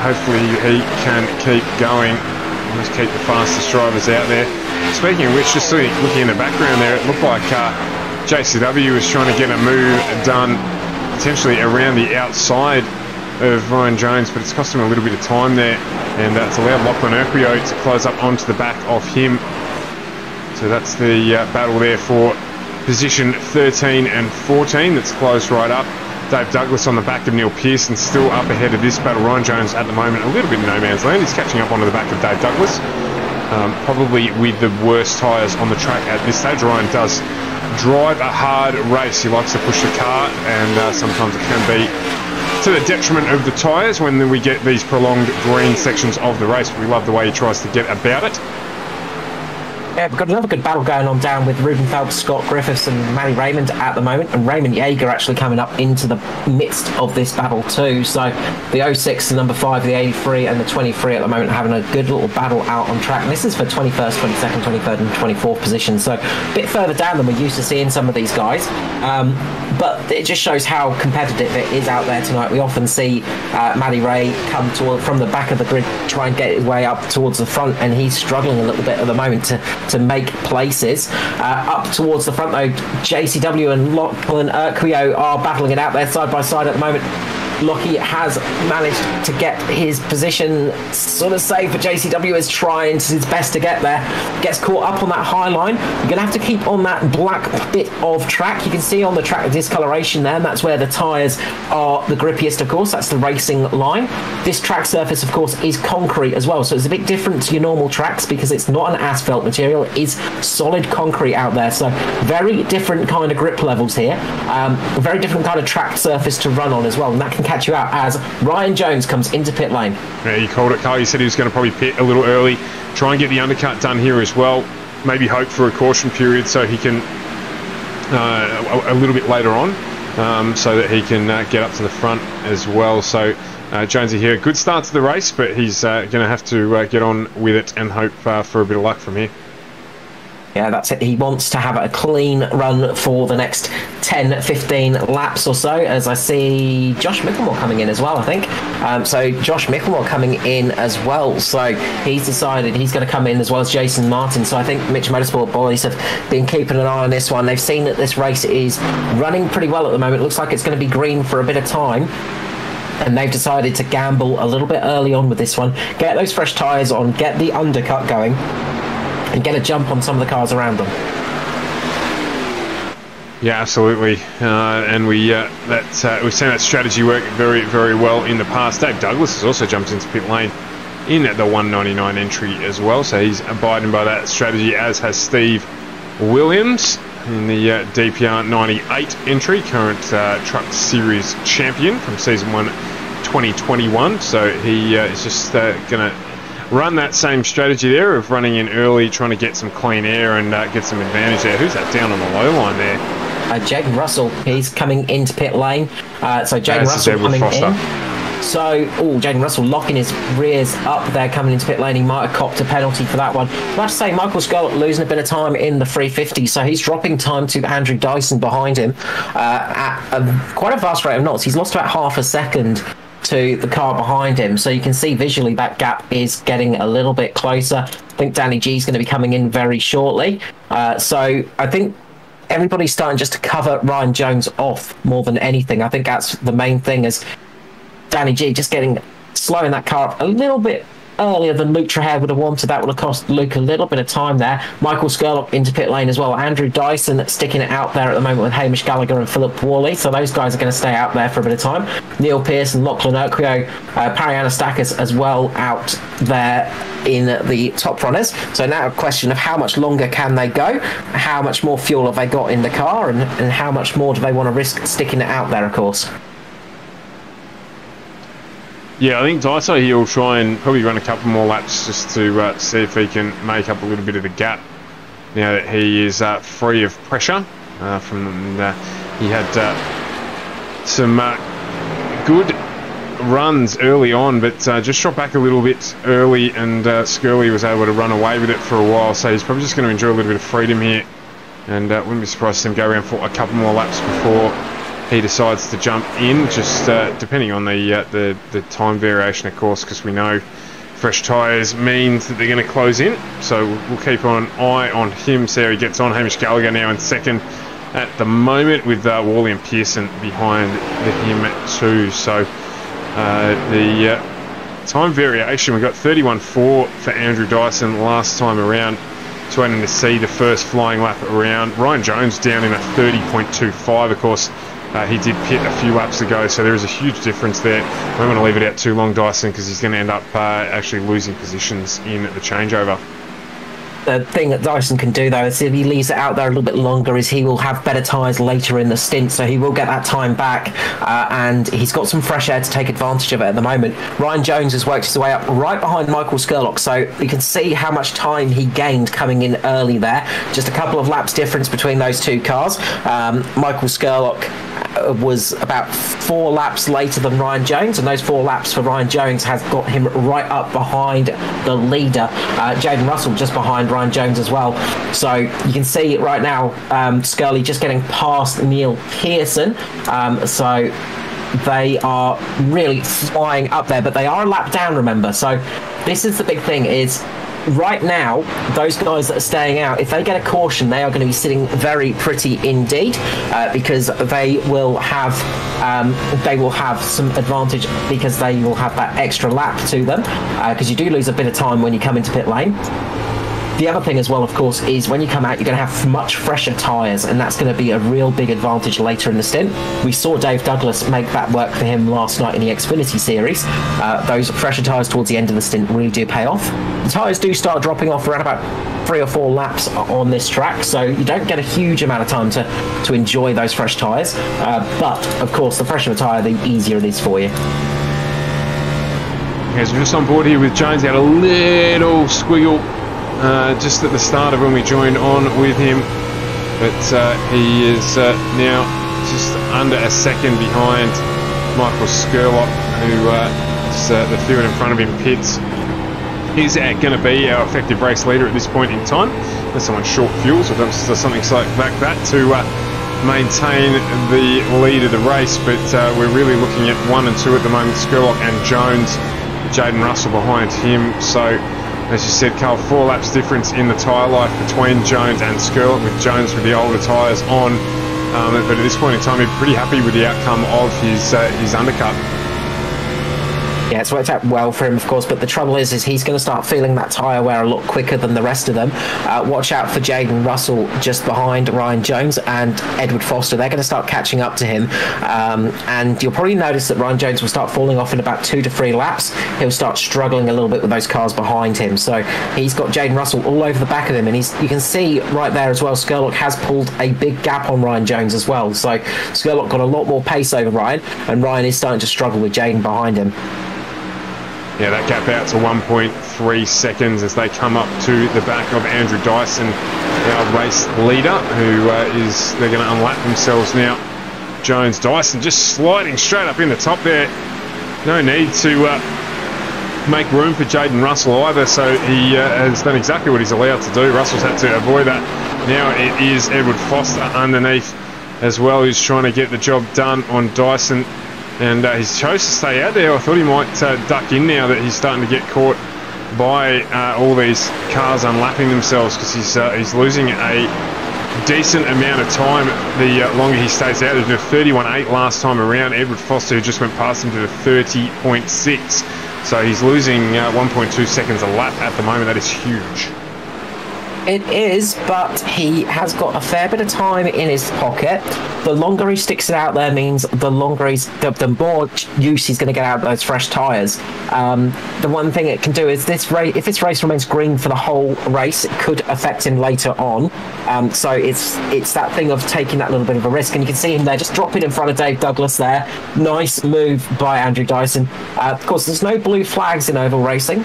hopefully he can keep going. Let's keep the fastest drivers out there. Speaking of which, just looking in the background there, it looked like JCW was trying to get a move done potentially around the outside of Ryan Jones, but it's cost him a little bit of time there, and it's allowed Lachlan Urquio to close up onto the back of him. So that's the battle there for position 13 and 14 that's closed right up. Dave Douglas on the back of Neil Pearson, still up ahead of this battle. Ryan Jones at the moment a little bit in no man's land. He's catching up onto the back of Dave Douglas, probably with the worst tyres on the track at this stage. Ryan does drive a hard race. He likes to push the car, and sometimes it can be to the detriment of the tyres when we get these prolonged green sections of the race. We love the way he tries to get about it. Yeah, we've got another good battle going on down with Ruben Phelps, Scott Griffiths and Matty Raymond at the moment, and Raymond Yeager actually coming up into the midst of this battle too. So the 06, the number 5, the 83 and the 23 at the moment having a good little battle out on track. And this is for 21st, 22nd, 23rd and 24th position, so a bit further down than we're used to seeing some of these guys. But it just shows how competitive it is out there tonight. We often see Matty Ray come from the back of the grid, try and get his way up towards the front, and he's struggling a little bit at the moment to make places. Up towards the front though, JCW and Lachlan Urquio are battling it out there side by side at the moment. Lockie has managed to get his position sort of safe, but JCW is trying his best to get there. Gets caught up on that high line. You're going to have to keep on that black bit of track. You can see on the track discoloration there, and that's where the tyres are the grippiest, of course. That's the racing line. This track surface, of course, is concrete as well, so it's a bit different to your normal tracks because it's not an asphalt material. It is solid concrete out there, so very different kind of grip levels here. Very different kind of track surface to run on as well, and that can catch you out as Ryan Jones comes into pit lane. Yeah, you called it, Carl. You said he was going to probably pit a little early, try and get the undercut done here as well. Maybe hope for a caution period so he can a little bit later on, so that he can get up to the front as well. So Jonesy here, good start to the race, but he's going to have to get on with it and hope for a bit of luck from here. Yeah, that's it. He wants to have a clean run for the next 10, 15 laps or so, as I see Josh Micklemore coming in as well, I think. So Josh Micklemore coming in as well. So he's decided he's going to come in as well as Jason Martin. So I think Mitch Motorsport boys have been keeping an eye on this one. They've seen that this race is running pretty well at the moment. It looks like it's going to be green for a bit of time. And they've decided to gamble a little bit early on with this one. Get those fresh tyres on, get the undercut going, and get a jump on some of the cars around them. Yeah, absolutely. And we've seen that strategy work very, very well in the past. Dave Douglas has also jumped into pit lane in the 199 entry as well, so he's abiding by that strategy, as has Steve Williams in the DPR 98 entry, current Truck Series champion from Season 1 2021. So he is just going to run that same strategy there of running in early, trying to get some clean air and get some advantage there. Who's that down on the low line there? Jaden Russell, he's coming into pit lane. So Jaden Russell coming in. So, Jaden Russell locking his rears up there coming into pit lane. He might have copped a penalty for that one. I have to say, Michael Scarlett losing a bit of time in the 350, so he's dropping time to Andrew Dyson behind him at quite a fast rate of knots. He's lost about half a second to the car behind him, so you can see visually that gap is getting a little bit closer. I think Danny G is going to be coming in very shortly. So I think everybody's starting just to cover Ryan Jones off more than anything. I think that's the main thing, is Danny G just slowing that car up a little bit earlier than Luke Trahair would have wanted. That would have cost Luke a little bit of time there. Michael Skurlock into pit lane as well. Andrew Dyson sticking it out there at the moment with Hamish Gallagher and Philip Worley. So those guys are going to stay out there for a bit of time. Neil Pearson, Lachlan Urquio, Parry Anastakis as well out there in the top runners. So now a question of how much longer can they go? How much more fuel have they got in the car? And how much more do they want to risk sticking it out there, of course? Yeah, I think Daiso here will try and probably run a couple more laps just to see if he can make up a little bit of the gap now that he is free of pressure. He had some good runs early on, but just dropped back a little bit early, and Skirley was able to run away with it for a while, so he's probably just going to enjoy a little bit of freedom here, and wouldn't be surprised to see him go around for a couple more laps before he decides to jump in, just depending on the time variation, of course, because we know fresh tyres means that they're going to close in. So we'll keep an eye on him, see how he gets on. Hamish Gallagher now in second at the moment, with Worley and Pearson behind him too. So the time variation, we got 31.4 for Andrew Dyson last time around. Just waiting to see the first flying lap around. Ryan Jones down in a 30.25, of course. He did pit a few laps ago, so there is a huge difference there. I don't want to leave it out too long, Dyson, because he's going to end up actually losing positions in the changeover. The thing that Dyson can do, though, is if he leaves it out there a little bit longer, is he will have better tyres later in the stint, so he will get that time back, and he's got some fresh air to take advantage of it at the moment. Ryan Jones has worked his way up right behind Michael Skurlock, so you can see how much time he gained coming in early there. Just a couple of laps difference between those two cars. Michael Skurlock was about 4 laps later than Ryan Jones, and those 4 laps for Ryan Jones has got him right up behind the leader, Jaden Russell, just behind Ryan Jones as well. So you can see right now Scully just getting past Neil Pearson, so they are really flying up there, but they are a lap down, remember. So this is the big thing, is right now, those guys that are staying out, if they get a caution, they are going to be sitting very pretty indeed, because they will have some advantage, because they will have that extra lap to them, because you do lose a bit of time when you come into pit lane. The other thing as well, of course, is when you come out, you're going to have much fresher tyres, and that's going to be a real big advantage later in the stint. We saw Dave Douglas make that work for him last night in the Xfinity Series. Those fresher tyres towards the end of the stint really do pay off. The tyres do start dropping off around about 3 or 4 laps on this track, so you don't get a huge amount of time to enjoy those fresh tyres. But, of course, the fresher the tyre, the easier it is for you. Okay, so we're just on board here with Jones. He had a little squiggle just at the start of when we joined on with him, but he is now just under a second behind Michael Skurlock, who the field in front of him pits. He's going to be our effective race leader at this point in time, unless someone's short fuel, so does something like that to maintain the lead of the race. But we're really looking at 1 and 2 at the moment, Skurlock and Jones, Jaden Russell behind him. So as you said, Carl, 4 laps difference in the tyre life between Jones and Skurlock, with Jones with the older tyres on. But at this point in time, he's pretty happy with the outcome of his undercut. Yeah, it's worked out well for him, of course, but the trouble is he's going to start feeling that tyre wear a lot quicker than the rest of them. Watch out for Jaden Russell just behind Ryan Jones and Edward Foster. They're going to start catching up to him, and you'll probably notice that Ryan Jones will start falling off in about 2 to 3 laps. He'll start struggling a little bit with those cars behind him. So he's got Jaden Russell all over the back of him, and you can see right there as well, Skurlock has pulled a big gap on Ryan Jones as well. So Skurlock got a lot more pace over Ryan, and Ryan is starting to struggle with Jaden behind him. Yeah, that gap out to 1.3 seconds as they come up to the back of Andrew Dyson, our race leader, who they're going to unlap themselves now. Jones, Dyson just sliding straight up in the top there. No need to make room for Jaden Russell either, so he has done exactly what he's allowed to do. Russell's had to avoid that. Now it is Edward Foster underneath as well, who's trying to get the job done on Dyson. And he's chose to stay out there. I thought he might duck in now that he's starting to get caught by all these cars unlapping themselves, because he's losing a decent amount of time the longer he stays out. He did a 31.8 last time around. Edward Foster, who just went past him, did a 30.6. So he's losing 1.2 seconds a lap at the moment. That is huge. It is, but he has got a fair bit of time in his pocket. The longer he sticks it out there means the longer the more use he's going to get out of those fresh tyres. The one thing it can do is if this race remains green for the whole race, it could affect him later on. So it's that thing of taking that little bit of a risk, and you can see him there just dropping in front of Dave Douglas there. Nice move by Andrew Dyson. Of course, there's no blue flags in oval racing.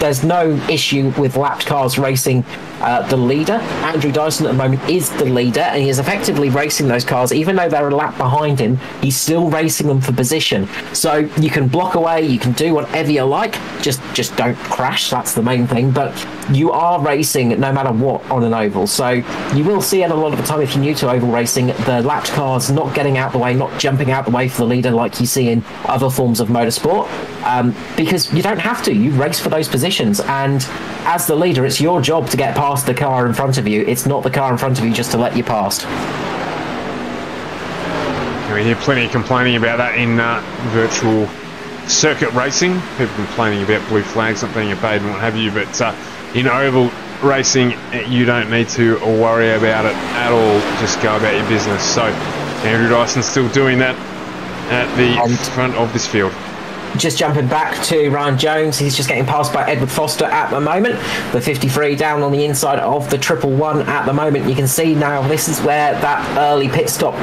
There's no issue with lapped cars racing the leader. Andrew Dyson at the moment is the leader, and he is effectively racing those cars. Even though they're a lap behind him, he's still racing them for position. So you can block away, you can do whatever you like, just don't crash. That's the main thing. But you are racing no matter what on an oval. So you will see it a lot of the time if you're new to oval racing, the lapped cars not getting out the way, not jumping out the way for the leader like you see in other forms of motorsport, because you don't have to. You race for those positions, and as the leader, it's your job to get past the car in front of you. It's not the car in front of you just to let you past. We hear plenty of complaining about that in virtual circuit racing. People complaining about blue flags not being obeyed and what have you, but in oval racing, you don't need to worry about it at all. Just go about your business. So Andrew Dyson's still doing that at the front of this field. just jumping back to Ryan Jones, he's just getting passed by Edward Foster at the moment. The 53 down on the inside of the 111 at the moment. You can see now this is where that early pit stop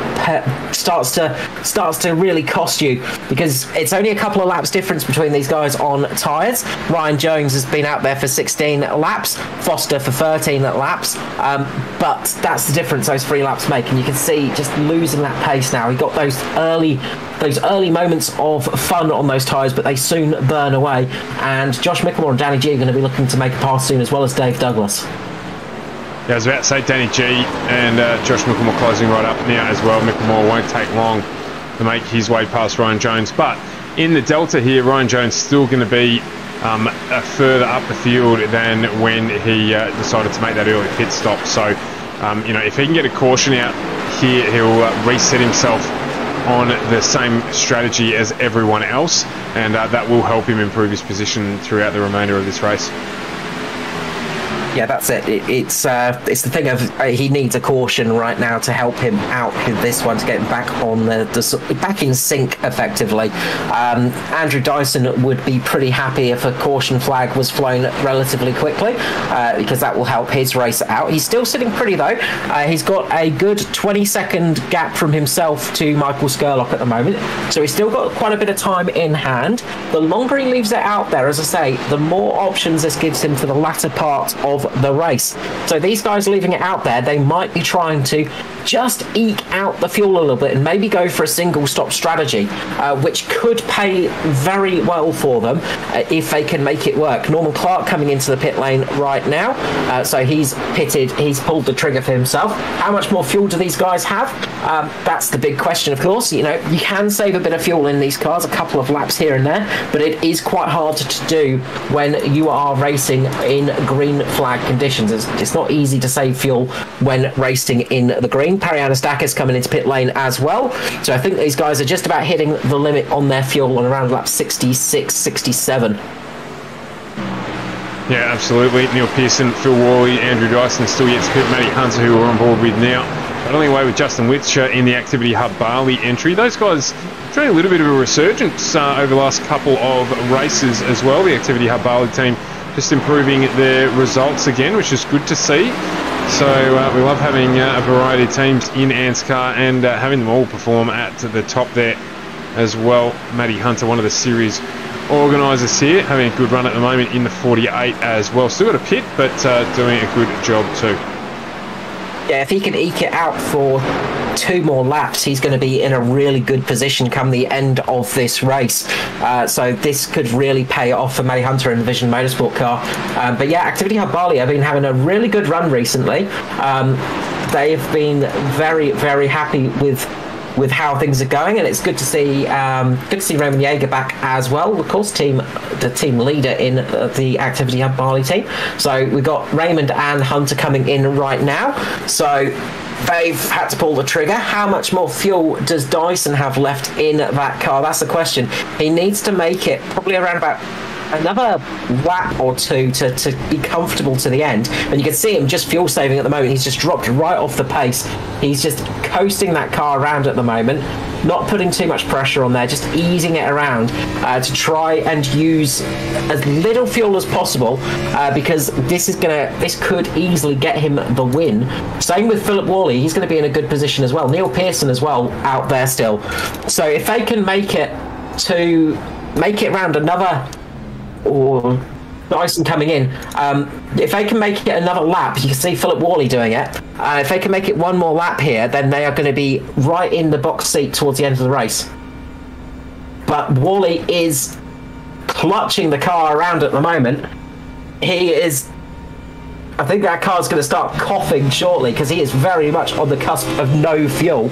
starts to really cost you, because it's only a couple of laps difference between these guys on tyres. Ryan Jones has been out there for 16 laps, Foster for 13 laps, but that's the difference those 3 laps make, and you can see just losing that pace now. He got those early moments of fun on those tyres, but they soon burn away, and Josh Mickelmore and Danny G are going to be looking to make a pass soon, as well as Dave Douglas. Yeah, I was about to say Danny G and Josh Mickelmore closing right up now as well. Mickelmore won't take long to make his way past Ryan Jones, but in the delta here, Ryan Jones still going to be further up the field than when he decided to make that early pit stop. So, you know, if he can get a caution out here, he'll reset himself on the same strategy as everyone else, and that will help him improve his position throughout the remainder of this race. Yeah, that's it. It's the thing of he needs a caution right now to help him out with this one, to get him back on back in sync effectively. Andrew Dyson would be pretty happy if a caution flag was flown relatively quickly, because that will help his race out. He's still sitting pretty though. He's got a good 20-second gap from himself to Michael Skurlock at the moment, so he's still got quite a bit of time in hand. The longer he leaves it out there, as I say, the more options this gives him for the latter part of the race. So these guys leaving it out there, they might be trying to just eke out the fuel a little bit and maybe go for a single stop strategy, which could pay very well for them if they can make it work. Norman Clark coming into the pit lane right now, so he's pitted, he's pulled the trigger for himself. How much more fuel do these guys have? That's the big question, of course. You know, you can save a bit of fuel in these cars, a couple of laps here and there, but it is quite hard to do when you are racing in green flag conditions. It's not easy to save fuel when racing in the green. Parianastakis coming into pit lane as well, so I think these guys are just about hitting the limit on their fuel on around lap 66, 67. Yeah, absolutely. Neil Pearson, Phil Worley, Andrew Dyson still yet to pit. Matty Hunter, who we're on board with now, but only away with Justin Witcher in the Activity Hub Bali entry. Those guys showing a little bit of a resurgence over the last couple of races as well. The Activity Hub Bali team just improving their results again, which is good to see. So we love having a variety of teams in ANZCAR and having them all perform at the top there as well. Matty Hunter, one of the series organisers here, having a good run at the moment in the 48 as well. Still got a pit, but doing a good job too. Yeah, if he can eke it out for 2 more laps, he's going to be in a really good position come the end of this race. So this could really pay off for Matty Hunter in the Vision Motorsport car. But yeah, Activity Hub Bali have been having a really good run recently. They have been very, very happy with how things are going, and it's good to see Raymond Yeager back as well, of course, the team leader in the Activity Hub Bali team. So we've got Raymond and Hunter coming in right now, so they've had to pull the trigger. How much more fuel does Dyson have left in that car? That's the question. He needs to make it probably around about another lap or 2 to be comfortable to the end, and you can see him just fuel saving at the moment. He's just dropped right off the pace. He's just coasting that car around at the moment, not putting too much pressure on there, just easing it around to try and use as little fuel as possible, because this could easily get him the win. Same with Philip Worley, he's going to be in a good position as well. Neil Pearson as well out there still. So if they can make it around another, or Dyson coming in, if they can make it another lap, you can see Philip Worley doing it. If they can make it 1 more lap here, then they are going to be right in the box seat towards the end of the race. But Worley is clutching the car around at the moment. I think that car's going to start coughing shortly, because he is very much on the cusp of no fuel.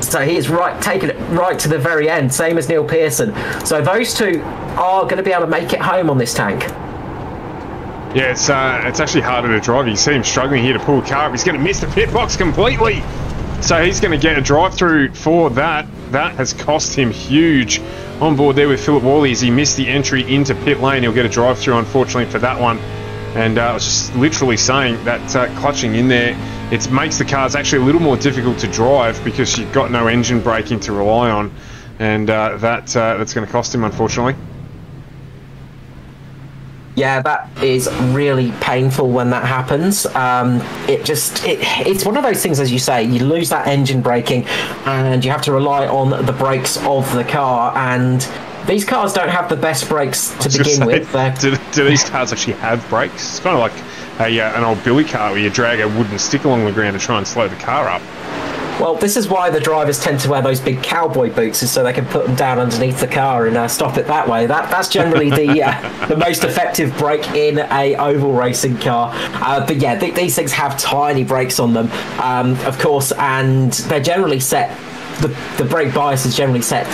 So he is taking it right to the very end, same as Neil Pearson. So those two are going to be able to make it home on this tank. Yeah, it's actually harder to drive. You see him struggling here to pull the car up. He's going to miss the pit box completely. So he's going to get a drive-through for that. That has cost him huge. On board there with Philip Worley as he missed the entry into pit lane. He'll get a drive-through, unfortunately, for that one. And I was just literally saying that clutching in there, it makes the cars actually a little more difficult to drive, because you've got no engine braking to rely on. and that's going to cost him, unfortunately. Yeah, that is really painful when that happens. It's one of those things, as you say, you lose that engine braking and you have to rely on the brakes of the car, and these cars don't have the best brakes to begin with. Do these cars actually have brakes? It's kind of like an old billy car where you drag a wooden stick along the ground to try and slow the car up. Well, this is why the drivers tend to wear those big cowboy boots, is so they can put them down underneath the car and stop it that way. That's generally the most effective brake in a oval racing car. But yeah, these things have tiny brakes on them, of course, and they're generally set. The brake bias is generally set.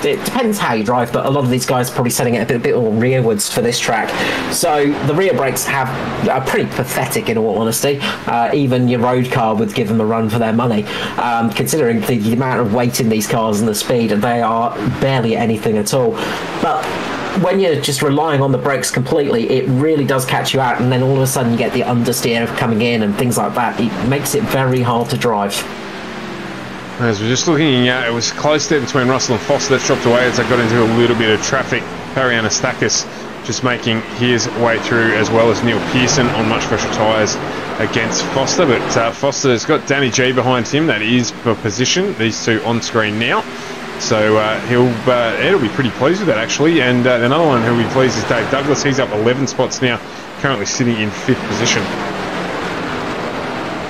It depends how you drive, but a lot of these guys are probably setting it a bit more rearwards for this track. So the rear brakes are pretty pathetic, in all honesty. Even your road car would give them a run for their money. Considering the amount of weight in these cars and the speed, they are barely anything at all. But when you're just relying on the brakes completely, it really does catch you out, and then all of a sudden you get the understeer coming in and things like that. It makes it very hard to drive. As we're just looking, it was close there between Russell and Foster. That's dropped away as they got into a little bit of traffic. Barry Anastakis just making his way through, as well as Neil Pearson on much fresher tyres against Foster. But Foster's got Danny G behind him. That is for position. These two on screen now. So he'll be pretty pleased with that, actually. And another one who'll be pleased is Dave Douglas. He's up 11 spots now, currently sitting in 5th position.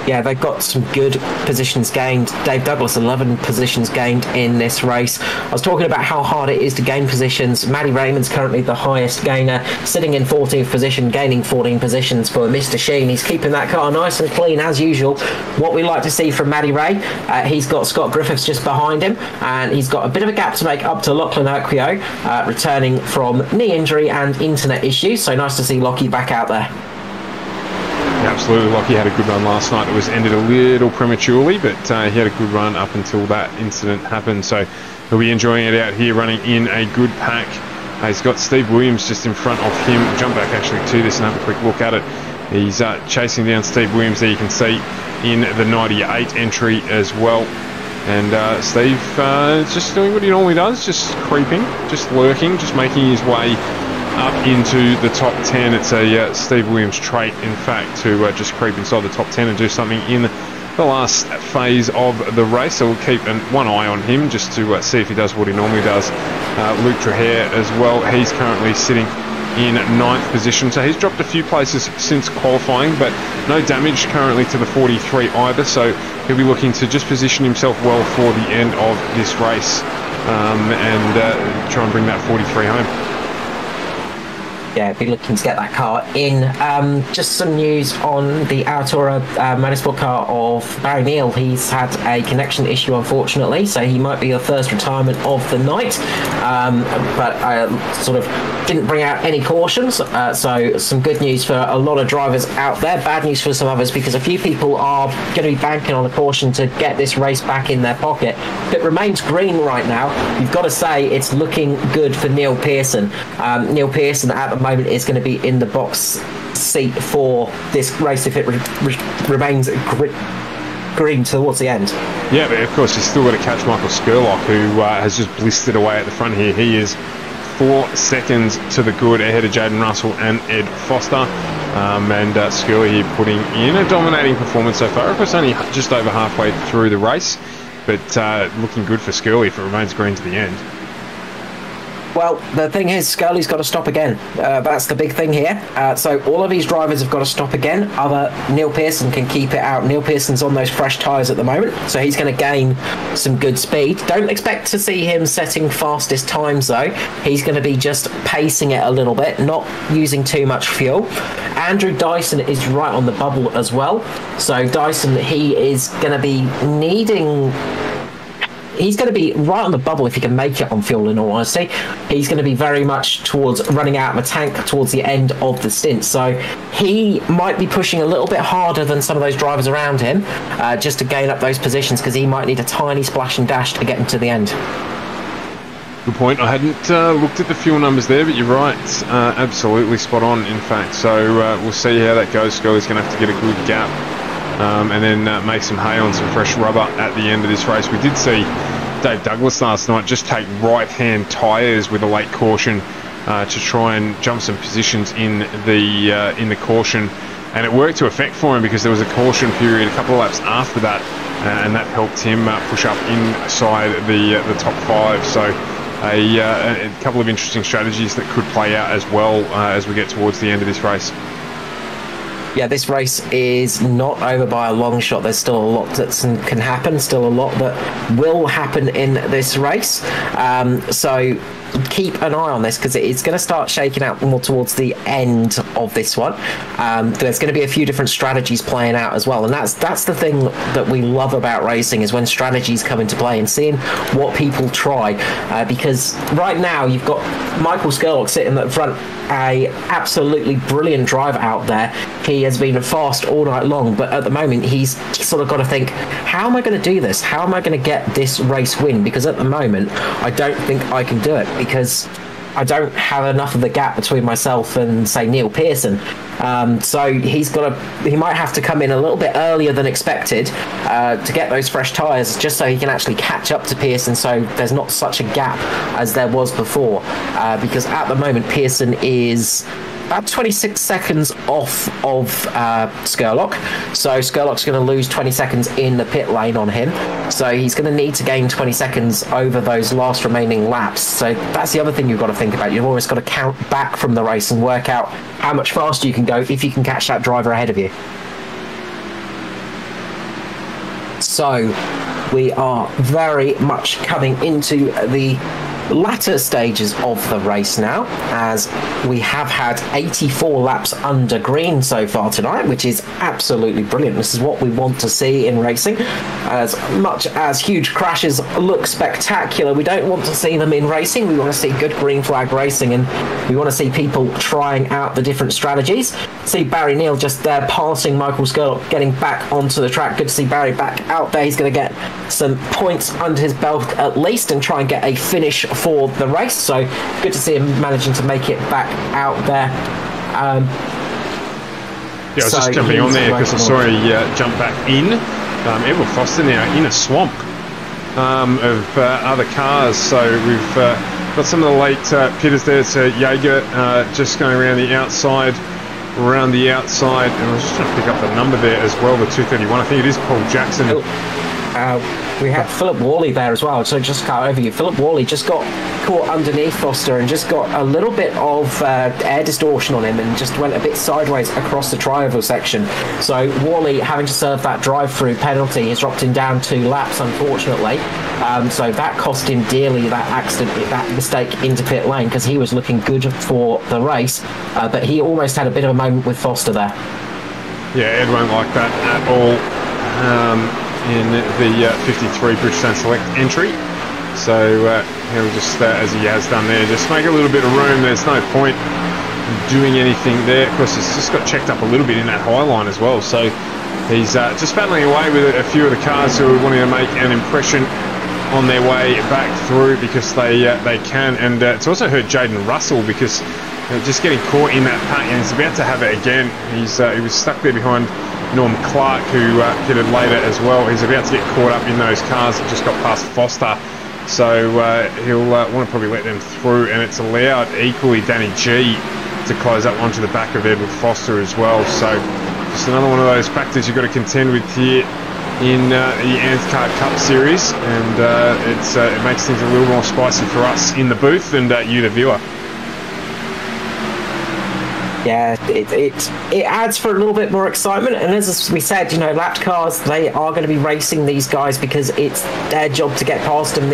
Yeah, they've got some good positions gained. Dave Douglas, 11 positions gained in this race. I was talking about how hard it is to gain positions. Matty Raymond's currently the highest gainer, sitting in 14th position, gaining 14 positions for Mr. Sheen. He's keeping that car nice and clean, as usual. What we like to see from Matty Ray, he's got Scott Griffiths just behind him, and he's got a bit of a gap to make up to Lachlan Urquio, returning from knee injury and internet issues. So nice to see Lockie back out there. Absolutely, Lockie had a good run last night. It was ended a little prematurely, but he had a good run up until that incident happened. So he'll be enjoying it out here, running in a good pack. He's got Steve Williams just in front of him. We'll jump back actually to this and have a quick look at it. He's chasing down Steve Williams there. You can see in the 98 entry as well. And Steve just doing what he normally does, just creeping, just lurking, just making his way up into the top 10. It's a Steve Williams trait, in fact, to just creep inside the top 10 and do something in the last phase of the race. So we'll keep one eye on him just to see if he does what he normally does. Luke Trahair as well, he's currently sitting in 9th position, so he's dropped a few places since qualifying, but no damage currently to the 43 either, so he'll be looking to just position himself well for the end of this race and try and bring that 43 home. Yeah, be looking to get that car in. Just some news on the Artura motorsport car of Barry Neal. He's had a connection issue, unfortunately, so he might be the first retirement of the night. But sort of didn't bring out any cautions, so some good news for a lot of drivers out there. Bad news for some others, because a few people are going to be banking on a caution to get this race back in their pocket. If it remains green right now, you've got to say it's looking good for Neil Pearson. Neil Pearson at the moment is going to be in the box seat for this race if it remains green towards the end. Yeah, but of course he's still got to catch Michael Skurlock, who has just blistered away at the front here. He is 4 seconds to the good ahead of Jaden Russell and Ed Foster. And Skurlock here putting in a dominating performance so far. Of course, only just over halfway through the race, but looking good for Skurlock if it remains green to the end. Well, the thing is, Scully's got to stop again. That's the big thing here. So all of these drivers have got to stop again. Neil Pearson can keep it out. Neil Pearson's on those fresh tyres at the moment, so he's going to gain some good speed. Don't expect to see him setting fastest times, though. He's going to be just pacing it a little bit, not using too much fuel. Andrew Dyson is right on the bubble as well. So Dyson, he is going to be needing... He's going to be right on the bubble if he can make it on fuel, in all honesty. He's going to be very much towards running out of a tank towards the end of the stint. So he might be pushing a little bit harder than some of those drivers around him just to gain up those positions, because he might need a tiny splash and dash to get him to the end. Good point. I hadn't looked at the fuel numbers there, but you're right. Absolutely spot on, in fact. So we'll see how that goes. Scully's going to have to get a good gap. And then make some hay on some fresh rubber at the end of this race. We did see Dave Douglas last night, just take right-hand tyres with a late caution to try and jump some positions in the caution, and it worked to effect for him because there was a caution period a couple of laps after that, and that helped him push up inside the top 5. So a couple of interesting strategies that could play out as well as we get towards the end of this race. Yeah, this race is not over by a long shot. There's still a lot that can happen, still a lot that will happen in this race. So keep an eye on this because it's going to start shaking out more towards the end of this one. There's going to be a few different strategies playing out as well, and that's the thing that we love about racing, is when strategies come into play and seeing what people try. Because right now you've got Michael Skurlock sitting at the front, a absolutely brilliant driver out there. He has been fast all night long, but at the moment he's sort of got to think, how am I going to do this? How am I going to get this race win? Because at the moment I don't think I can do it, because I don't have enough of the gap between myself and, say, Neil Pearson. So he might have to come in a little bit earlier than expected to get those fresh tyres, just so he can actually catch up to Pearson, so there's not such a gap as there was before. Because at the moment Pearson is about 26 seconds off of Skurlock, so Skurlock's going to lose 20 seconds in the pit lane on him, so he's going to need to gain 20 seconds over those last remaining laps. So that's the other thing you've got to think about. You've always got to count back from the race and work out how much faster you can go if you can catch that driver ahead of you. So we are very much coming into the latter stages of the race now, as we have had 84 laps under green so far tonight, which is absolutely brilliant. This is what we want to see in racing. As much as huge crashes look spectacular, we don't want to see them in racing. We want to see good green flag racing, and we want to see people trying out the different strategies. See Barry Neal just there passing Michael Skurlock, getting back onto the track. Good to see Barry back out there. He's going to get some points under his belt at least and try and get a finish for the race, so good to see him managing to make it back out there. Yeah, I was just jumping on there because I saw he jump back in. Edward Foster now in a swamp of other cars, so we've got some of the late pitters there. So Jaeger just going around the outside, and I was just trying to pick up the number there as well, the 231. I think it is Paul Jackson. We had Philip Worley there as well, so just cut over you. Philip Worley just got caught underneath Foster and just got a little bit of air distortion on him and just went a bit sideways across the tri-oval section. So Worley, having to serve that drive-through penalty, has dropped him down 2 laps, unfortunately. So that cost him dearly, that accident, that mistake into pit lane, because he was looking good for the race, but he almost had a bit of a moment with Foster there. Yeah, Ed won't like that at all. In the 53 Bridgestone Select entry, so he'll just, as he has done there, just make a little bit of room. There's no point in doing anything there. Of course, he's just got checked up a little bit in that high line as well, so he's just battling away with a few of the cars who are wanting to make an impression on their way back through, because they can. And it's also hurt Jaden Russell, because just getting caught in that pack, and he's about to have it again. He was stuck there behind Norm Clark, who pitted later as well. He's about to get caught up in those cars that just got past Foster, so he'll want to probably let them through, and it's allowed equally Danny G to close up onto the back of Edward Foster as well. So just another one of those factors you've got to contend with here in the ANZCAR Cup Series, and it makes things a little more spicy for us in the booth and you, the viewer. Yeah, it adds for a little bit more excitement, and as we said, you know, lapped cars, they are going to be racing these guys because it's their job to get past them.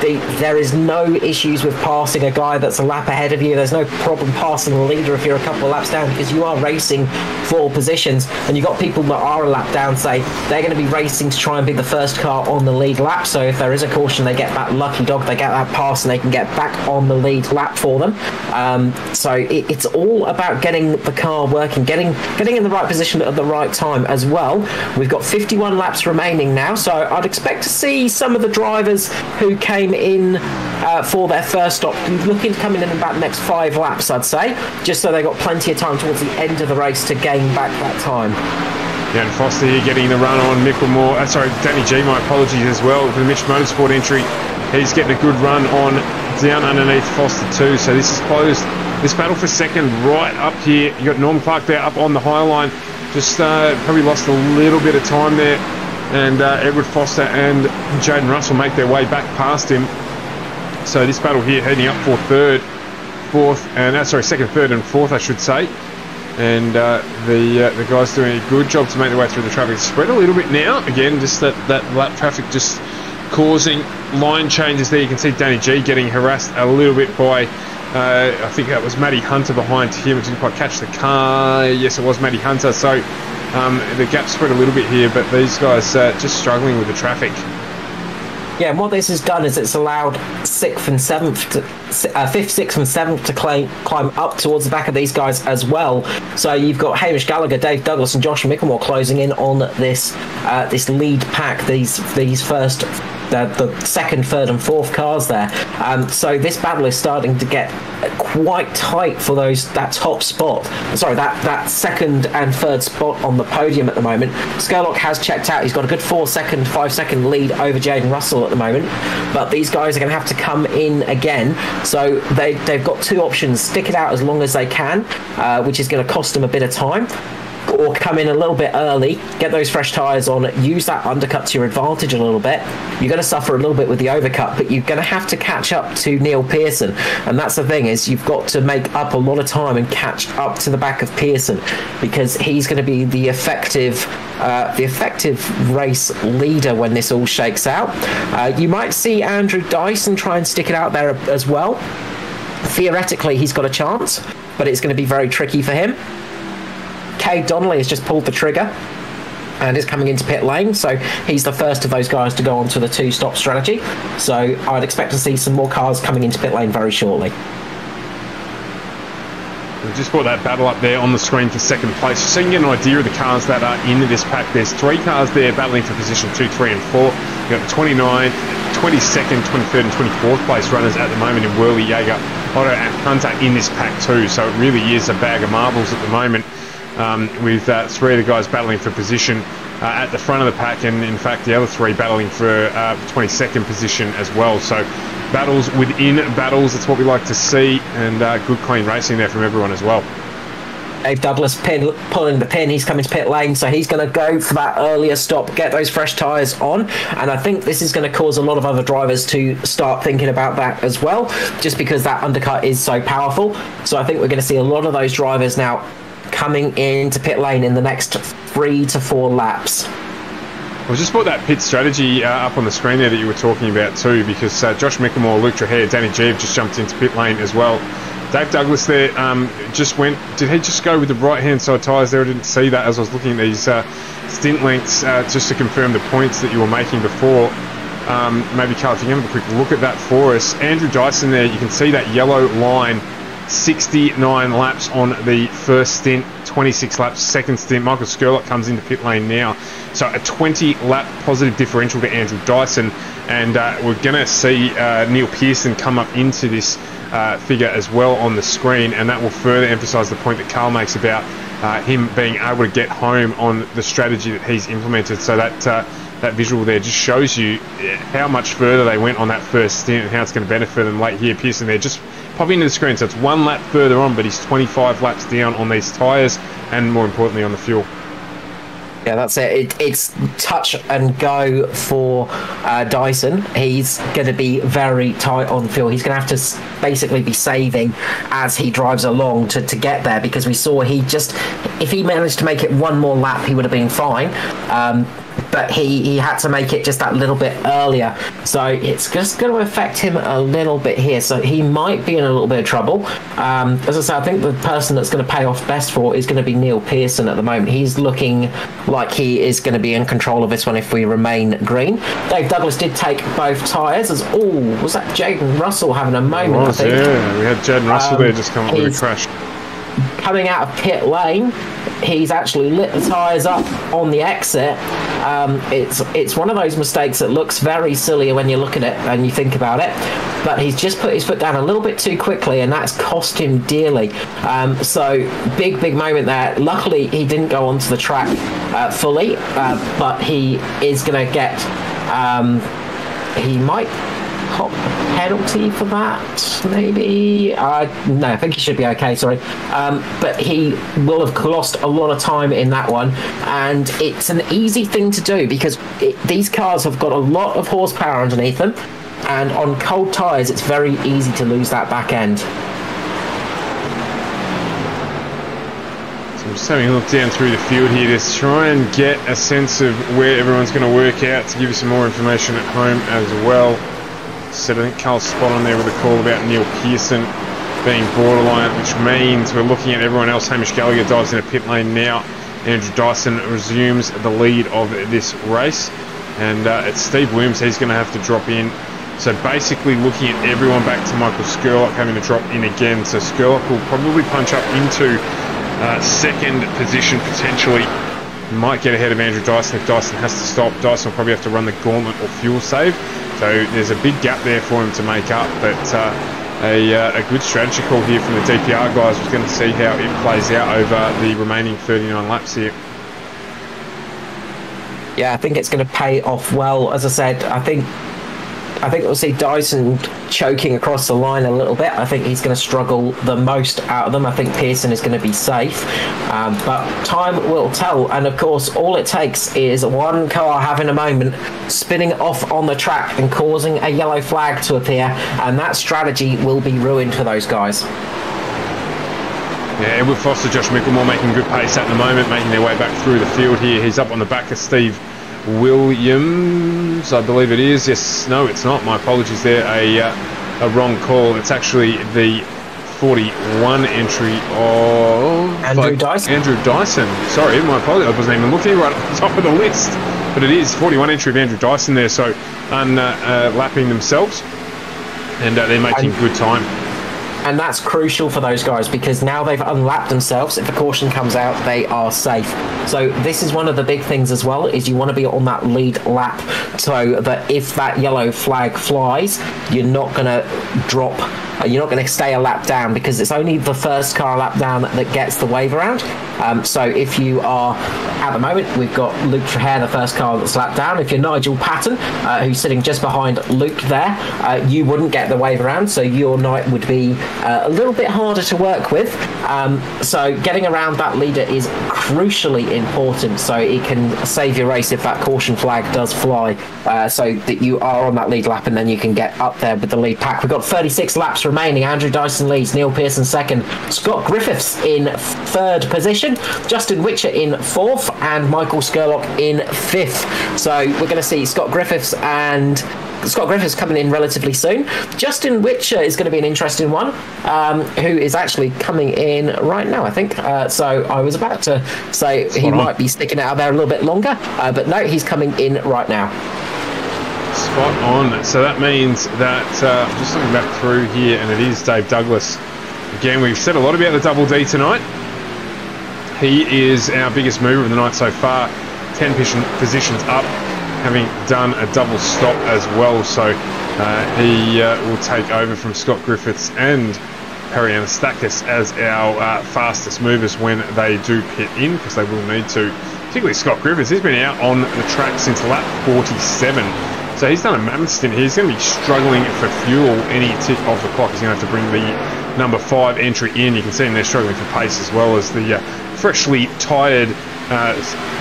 There is no issues with passing a guy that's a lap ahead of you. There's no problem passing the leader if you're a couple of laps down, because you are racing for positions, and you've got people that are a lap down, say they're going to be racing to try and be the first car on the lead lap. So if there is a caution, they get that lucky dog, they get that pass, and they can get back on the lead lap for them. So it's all about getting the car working, getting in the right position at the right time as well. We've got 51 laps remaining now, so I'd expect to see some of the drivers who came in for their first stop looking to come in about the next 5 laps, I'd say, just so they got plenty of time towards the end of the race to gain back that time. Down Foster here getting the run on Micklemore. Sorry, Danny G, my apologies as well for the Mitch Motorsport entry. He's getting a good run on down underneath Foster too. So this is closed. This battle for second right up here. You got Norm Clark there up on the high line. Just probably lost a little bit of time there. And Edward Foster and Jaden Russell make their way back past him. So this battle here heading up for second, third and fourth, I should say. And the guys doing a good job to make their way through the traffic. Spread a little bit now. Again, just that lap traffic just causing line changes there. You can see Danny G getting harassed a little bit by, I think that was Matty Hunter behind him. Didn't quite catch the car. Yes, it was Matty Hunter. So the gap spread a little bit here, but these guys just struggling with the traffic. Yeah, and what this has done is it's allowed fifth, sixth, and seventh to climb up towards the back of these guys as well. So you've got Hamish Gallagher, Dave Douglas, and Josh Micklemore closing in on this this lead pack. These first. The second, third and fourth cars there. So this battle is starting to get quite tight for that top spot. Sorry, that second and third spot on the podium at the moment. Skurlock has checked out. He's got a good 5 second lead over Jaden Russell at the moment. But these guys are going to have to come in again. So they've got two options. Stick it out as long as they can, which is going to cost them a bit of time. Or come in a little bit early, get those fresh tyres on, use that undercut to your advantage a little bit. You're going to suffer a little bit with the overcut, but you're going to have to catch up to Neil Pearson. And that's the thing, is you've got to make up a lot of time and catch up to the back of Pearson, because he's going to be the effective race leader when this all shakes out. You might see Andrew Dyson try and stick it out there as well. Theoretically, he's got a chance, but it's going to be very tricky for him. Cade Donnelly has just pulled the trigger and is coming into pit lane, so he's the first of those guys to go on to the two-stop strategy. So I'd expect to see some more cars coming into pit lane very shortly. We've just brought that battle up there on the screen for second place, so you can get an idea of the cars that are in this pack. There's 3 cars there battling for position 2, 3 and 4. You've got the 29, 22nd, 23rd and 24th place runners at the moment in Worley, Jaeger, Otto and Hunter in this pack too. So it really is a bag of marbles at the moment. With 3 of the guys battling for position at the front of the pack, and in fact the other 3 battling for 22nd position as well. So battles within battles, that's what we like to see, and good clean racing there from everyone as well. Dave Douglas pulling the pin. He's coming to pit lane, so he's going to go for that earlier stop, get those fresh tyres on, and I think this is going to cause a lot of other drivers to start thinking about that as well, just because that undercut is so powerful. So I think we're going to see a lot of those drivers now coming into pit lane in the next 3 to 4 laps. I've just brought that pit strategy up on the screen there that you were talking about too, because Josh Micklemore, Luke Trahere, Danny G have just jumped into pit lane as well. Dave Douglas there just went, did he just go with the right hand side tyres there? I didn't see that as I was looking at these stint lengths just to confirm the points that you were making before. Maybe Carl, if you can have a quick look at that for us. Andrew Dyson there, you can see that yellow line. 69 laps on the first stint, 26 laps second stint. Michael Skurlock comes into pit lane now, so a 20 lap positive differential to Andrew Dyson, and we're going to see Neil Pearson come up into this figure as well on the screen, and that will further emphasise the point that Carl makes about him being able to get home on the strategy that he's implemented. So that visual there just shows you how much further they went on that first stint and how it's going to benefit them late here. Pearson there just popping into the screen, so it's 1 lap further on, but he's 25 laps down on these tyres and more importantly on the fuel. Yeah, that's it. It's touch and go for Dyson. He's going to be very tight on fuel. He's going to have to basically be saving as he drives along to get there, because we saw if he managed to make it 1 more lap, he would have been fine. But he had to make it just that little bit earlier. So it's just going to affect him a little bit here. So he might be in a little bit of trouble. As I say, I think the person that's going to pay off best for is going to be Neil Pearson at the moment. He's looking like he is going to be in control of this one if we remain green. Dave Douglas did take both tyres. Was that Jaden Russell having a moment, I think? Yeah, we had Jaden Russell there just come up with a crash. Coming out of pit lane, he's actually lit the tyres up on the exit, It's one of those mistakes that looks very silly when you look at it and you think about it, but he's just put his foot down a little bit too quickly, and that's cost him dearly. So big moment there. Luckily, he didn't go onto the track fully, but he is going to get... he might cop a penalty for that, maybe. No, I think he should be okay, sorry. But he will have lost a lot of time in that one, and it's an easy thing to do because these cars have got a lot of horsepower underneath them, and on cold tyres it's very easy to lose that back end. So I'm just having a look down through the field here to try and get a sense of where everyone's going to work out, to give you some more information at home as well. So I think Carl's spot on there with a call about Neil Pearson being borderline, which means we're looking at everyone else. Hamish Gallagher dives into pit lane now. Andrew Dyson resumes the lead of this race, and it's Steve Williams. He's going to have to drop in. So basically looking at everyone back to Michael Skurlock having to drop in again. So Skurlock will probably punch up into second position potentially. Might get ahead of Andrew Dyson if Dyson has to stop. Dyson will probably have to run the gauntlet or fuel save. So there's a big gap there for him to make up, but a good strategy call here from the DPR guys. We're going to see how it plays out over the remaining 39 laps here. Yeah, I think it's going to pay off well. As I said, I think we'll see Dyson choking across the line a little bit. I think he's going to struggle the most out of them. I think Pearson is going to be safe, but time will tell. And of course, all it takes is one car having a moment, spinning off on the track and causing a yellow flag to appear, and that strategy will be ruined for those guys. Yeah, Edward Foster, Josh Mickelmore making good pace at the moment, making their way back through the field here. He's up on the back of Steve Williams, I believe it is. Yes, no, it's not. My apologies there. A wrong call. It's actually the 41 entry of Andrew Dyson. Andrew Dyson. Sorry, my apologies. I wasn't even looking right at the top of the list. But it is 41 entry of Andrew Dyson there. So lapping themselves, and they're making good time. And that's crucial for those guys because now they've unlapped themselves. If a caution comes out, they are safe. So this is one of the big things as well, is you want to be on that lead lap so that if that yellow flag flies, you're not going to drop, you're not going to stay a lap down because it's only the first car lap down that gets the wave around. So if you are, at the moment, we've got Luke Trahere, the first car that's lapped down. If you're Nigel Patton, who's sitting just behind Luke there, you wouldn't get the wave around, so your night would be a little bit harder to work with. So getting around that leader is crucially important, so it can save your race if that caution flag does fly, so that you are on that lead lap and then you can get up there with the lead pack. We've got 36 laps remaining. Andrew Dyson leads, Neil Pearson second, Scott Griffiths in third position, Justin Witcher in fourth, and Michael Skurlock in fifth. So we're going to see Scott Griffiths coming in relatively soon. Justin Witcher is going to be an interesting one, who is actually coming in right now, I think. So I was about to say he might be sticking out there a little bit longer, but no, he's coming in right now. Spot on. So that means that, just looking back through here, and it is Dave Douglas. Again, we've said a lot about the Double D tonight. He is our biggest mover of the night so far. 10 positions up, having done a double stop as well. So he will take over from Scott Griffiths and Perry Anastakis as our fastest movers when they do pit in, because they will need to. Particularly Scott Griffiths, he's been out on the track since lap 47. So he's done a mammoth stint. He's going to be struggling for fuel any tick off the clock. He's going to have to bring the number 5 entry in. You can see him there struggling for pace, as well as the freshly tired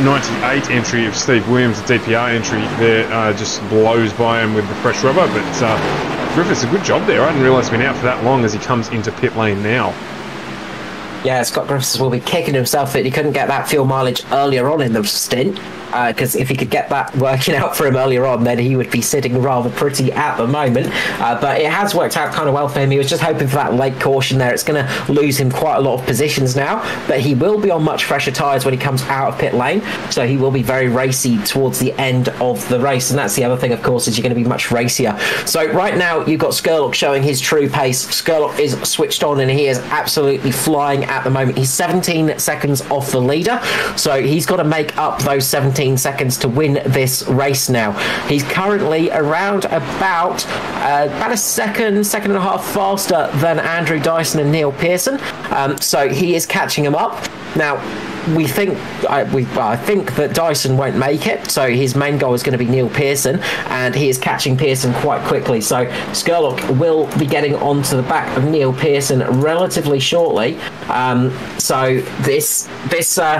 98 entry of Steve Williams, the DPR entry there, just blows by him with the fresh rubber. But Griffiths, a good job there. I didn't realise he'd been out for that long as he comes into pit lane now. Yeah, Scott Griffiths will be kicking himself that he couldn't get that fuel mileage earlier on in the stint, because if he could get that working out for him earlier on, then he would be sitting rather pretty at the moment. But it has worked out kind of well for him. He was just hoping for that late caution there. It's going to lose him quite a lot of positions now, but he will be on much fresher tyres when he comes out of pit lane, so he will be very racy towards the end of the race. And that's the other thing, of course, is you're going to be much racier. So right now you've got Skurlock showing his true pace. Skurlock is switched on and he is absolutely flying at the moment. He's 17 seconds off the leader, so he's got to make up those 17 17 seconds to win this race now. He's currently around about a second and a half faster than Andrew Dyson and Neil Pearson. So he is catching him up. Now, I think that Dyson won't make it, so his main goal is going to be Neil Pearson, and he is catching Pearson quite quickly. So Skurlock will be getting onto the back of Neil Pearson relatively shortly. So this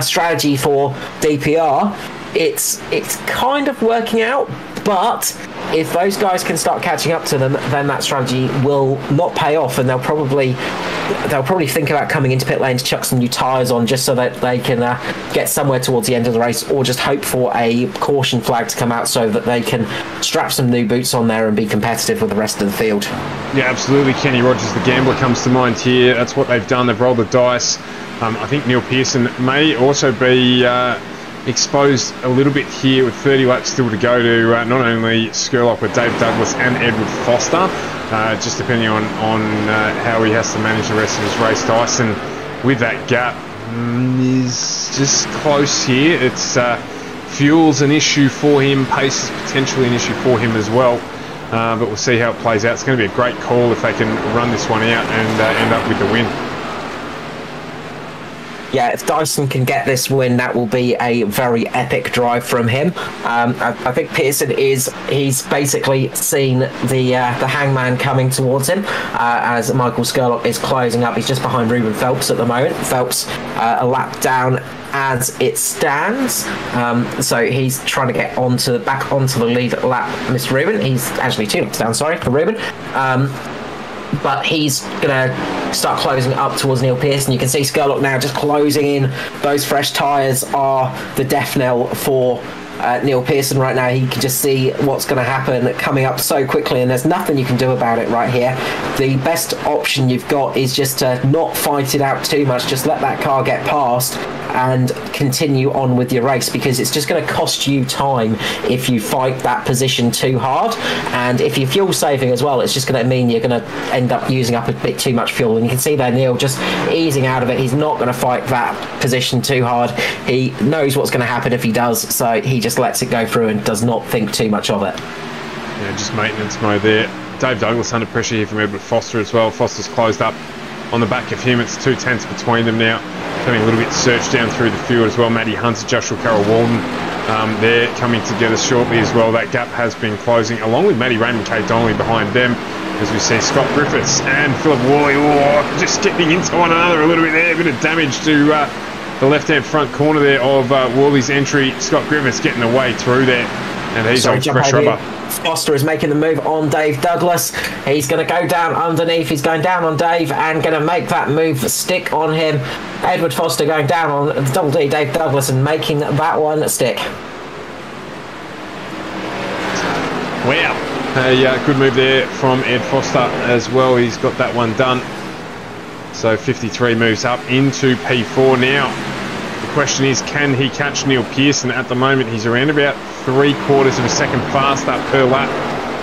strategy for DPR, it's kind of working out, but if those guys can start catching up to them, then that strategy will not pay off, and they'll probably think about coming into pit lane to chuck some new tyres on just so that they can get somewhere towards the end of the race, or just hope for a caution flag to come out so that they can strap some new boots on there and be competitive with the rest of the field. Yeah, absolutely. Kenny Rogers, the gambler, comes to mind here. That's what they've done. They've rolled the dice. I think Neil Pearson may also be exposed a little bit here with 30 laps still to go to not only Skurlock but Dave Douglas and Edward Foster, just depending on how he has to manage the rest of his race. Dyson with that gap is just close here. It's fuel's an issue for him, pace is potentially an issue for him as well, but we'll see how it plays out. It's going to be a great call if they can run this one out and end up with the win. Yeah, if Dyson can get this win, that will be a very epic drive from him. I think Pearson he's basically seen the hangman coming towards him as Michael Skurlock is closing up. He's just behind Ruben Phelps at the moment. Phelps a lap down as it stands, so he's trying to get back onto the lead lap. Mr. Ruben, he's actually 2 laps down, sorry, for Ruben. But he's going to start closing up towards Neil Pearson. You can see Skurlock now just closing in. Those fresh tyres are the death knell for Neil Pearson right now. He can just see what's going to happen coming up so quickly, and there's nothing you can do about it right here. The best option you've got is just to not fight it out too much. Just let that car get past and continue on with your race, because it's just going to cost you time if you fight that position too hard. And if you're fuel saving as well, it's just going to mean you're going to end up using up a bit too much fuel. And you can see there Neil just easing out of it. He's not going to fight that position too hard. He knows what's going to happen if he does, so he just lets it go through and does not think too much of it. Yeah, just maintenance mode there. Dave Douglas under pressure here from Edward Foster as well. Foster's closed up on the back of him. It's 2 tenths between them now. Coming a little bit searched down through the field as well. Matty Hunter, Joshua Carroll-Walden, they're coming together shortly as well. That gap has been closing, along with Matty Raymond, Kate Donnelly behind them, as we see Scott Griffiths and Philip Worley just skipping into one another a little bit there. A bit of damage to the left-hand front corner there of Worley's entry. Scott Griffiths getting away through there, and he's on fresh rubber. Foster is making the move on Dave Douglas. He's going to go down underneath. He's going down on Dave and going to make that move stick on him. Edward Foster going down on the Double D, Dave Douglas, and making that one stick. Wow. A good move there from Ed Foster as well. He's got that one done. So 53 moves up into P4 now. The question is, can he catch Neil Pearson? At the moment, he's around about 3/4 of a second faster per lap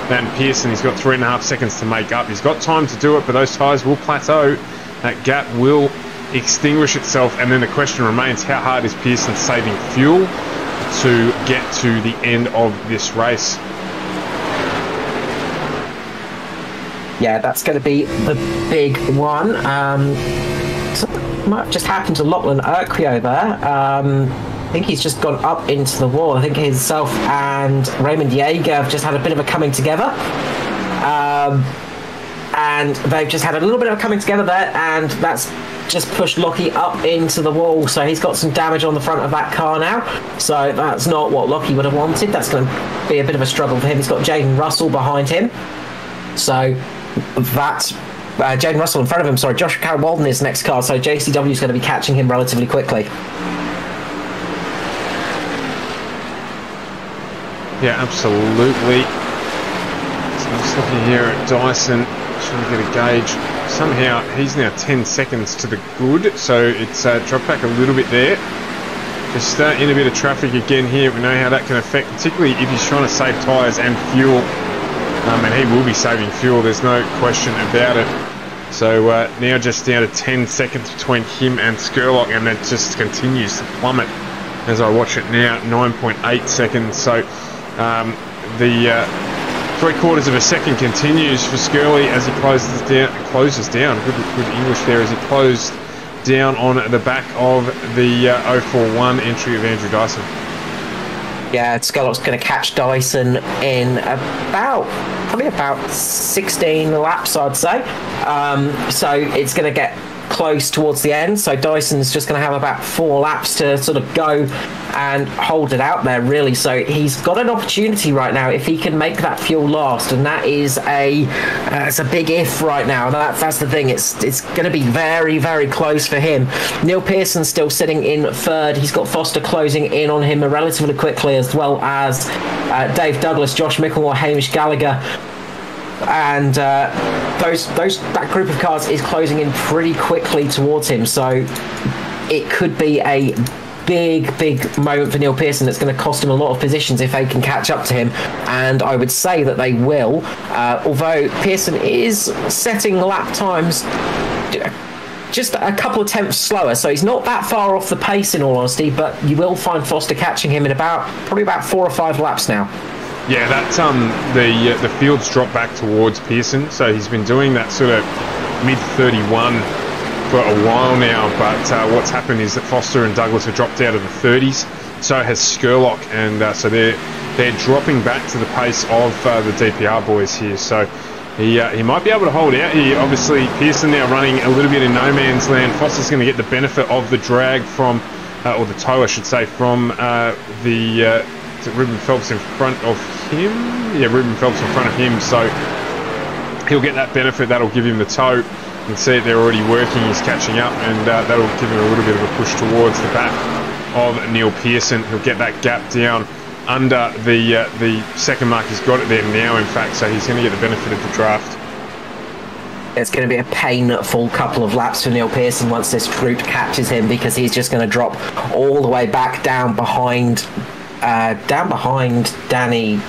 than Pearson. He's got 3.5 seconds to make up. He's got time to do it, but those tyres will plateau. That gap will extinguish itself, and then the question remains, how hard is Pearson saving fuel to get to the end of this race? Yeah, that's going to be the big one. Might have just happened to Lachlan Urquio there. I think he's just gone up into the wall. I think himself and Raymond Yeager have just had a bit of a coming together. And they've just had a little bit of a coming together there, and that's just pushed Lockie up into the wall. So he's got some damage on the front of that car now. So that's not what Lockie would have wanted. That's going to be a bit of a struggle for him. He's got Jaden Russell behind him. So that's Jaden Russell in front of him. Sorry, Joshua Carroll-Walden is next car. So JCW is going to be catching him relatively quickly. Yeah, absolutely. So I'm just looking here at Dyson, trying to get a gauge. Somehow he's now 10 seconds to the good, so it's dropped back a little bit there. Just in a bit of traffic again here. We know how that can affect, particularly if he's trying to save tyres and fuel. And he will be saving fuel, there's no question about it. So now just down to 10 seconds between him and Skurlock, and it just continues to plummet as I watch it now, 9.8 seconds. So the 3/4 of a second continues for Skirley as he closes down. Good English there, as he closed down on the back of the 041 entry of Andrew Dyson. Yeah, Scullock's going to catch Dyson in probably about 16 laps, I'd say. So it's going to get close towards the end. So Dyson's just going to have about 4 laps to sort of go and hold it out there, really. So he's got an opportunity right now if he can make that fuel last, and that is it's a big if right now. That's the thing. It's going to be very, very close for him. Neil Pearson's still sitting in third. He's got Foster closing in on him relatively quickly, as well as Dave Douglas, Josh Micklemore, Hamish Gallagher. And that group of cars is closing in pretty quickly towards him, so it could be a big moment for Neil Pearson that's going to cost him a lot of positions if they can catch up to him, and I would say that they will, although Pearson is setting lap times just a couple of tenths slower, so he's not that far off the pace in all honesty, but you will find Foster catching him in probably about 4 or 5 laps now. Yeah, that's the field's dropped back towards Pearson, so he's been doing that sort of mid-31 for a while now, but what's happened is that Foster and Douglas have dropped out of the 30s, so has Skurlock, and so they're dropping back to the pace of the DPR boys here, so he might be able to hold out here. Obviously, Pearson now running a little bit in no man's land. Foster's going to get the benefit of the drag from, or the tow, I should say, from is it Ruben Phelps in front of him? Yeah, Ruben Phelps in front of him, so he'll get that benefit. That'll give him the tow. You can see it, they're already working, he's catching up, and that'll give him a little bit of a push towards the back of Neil Pearson. He'll get that gap down under the second mark. He's got it there now, in fact, so he's going to get the benefit of the draft. It's going to be a painful couple of laps for Neil Pearson once this group catches him, because he's just going to drop all the way back down behind Danny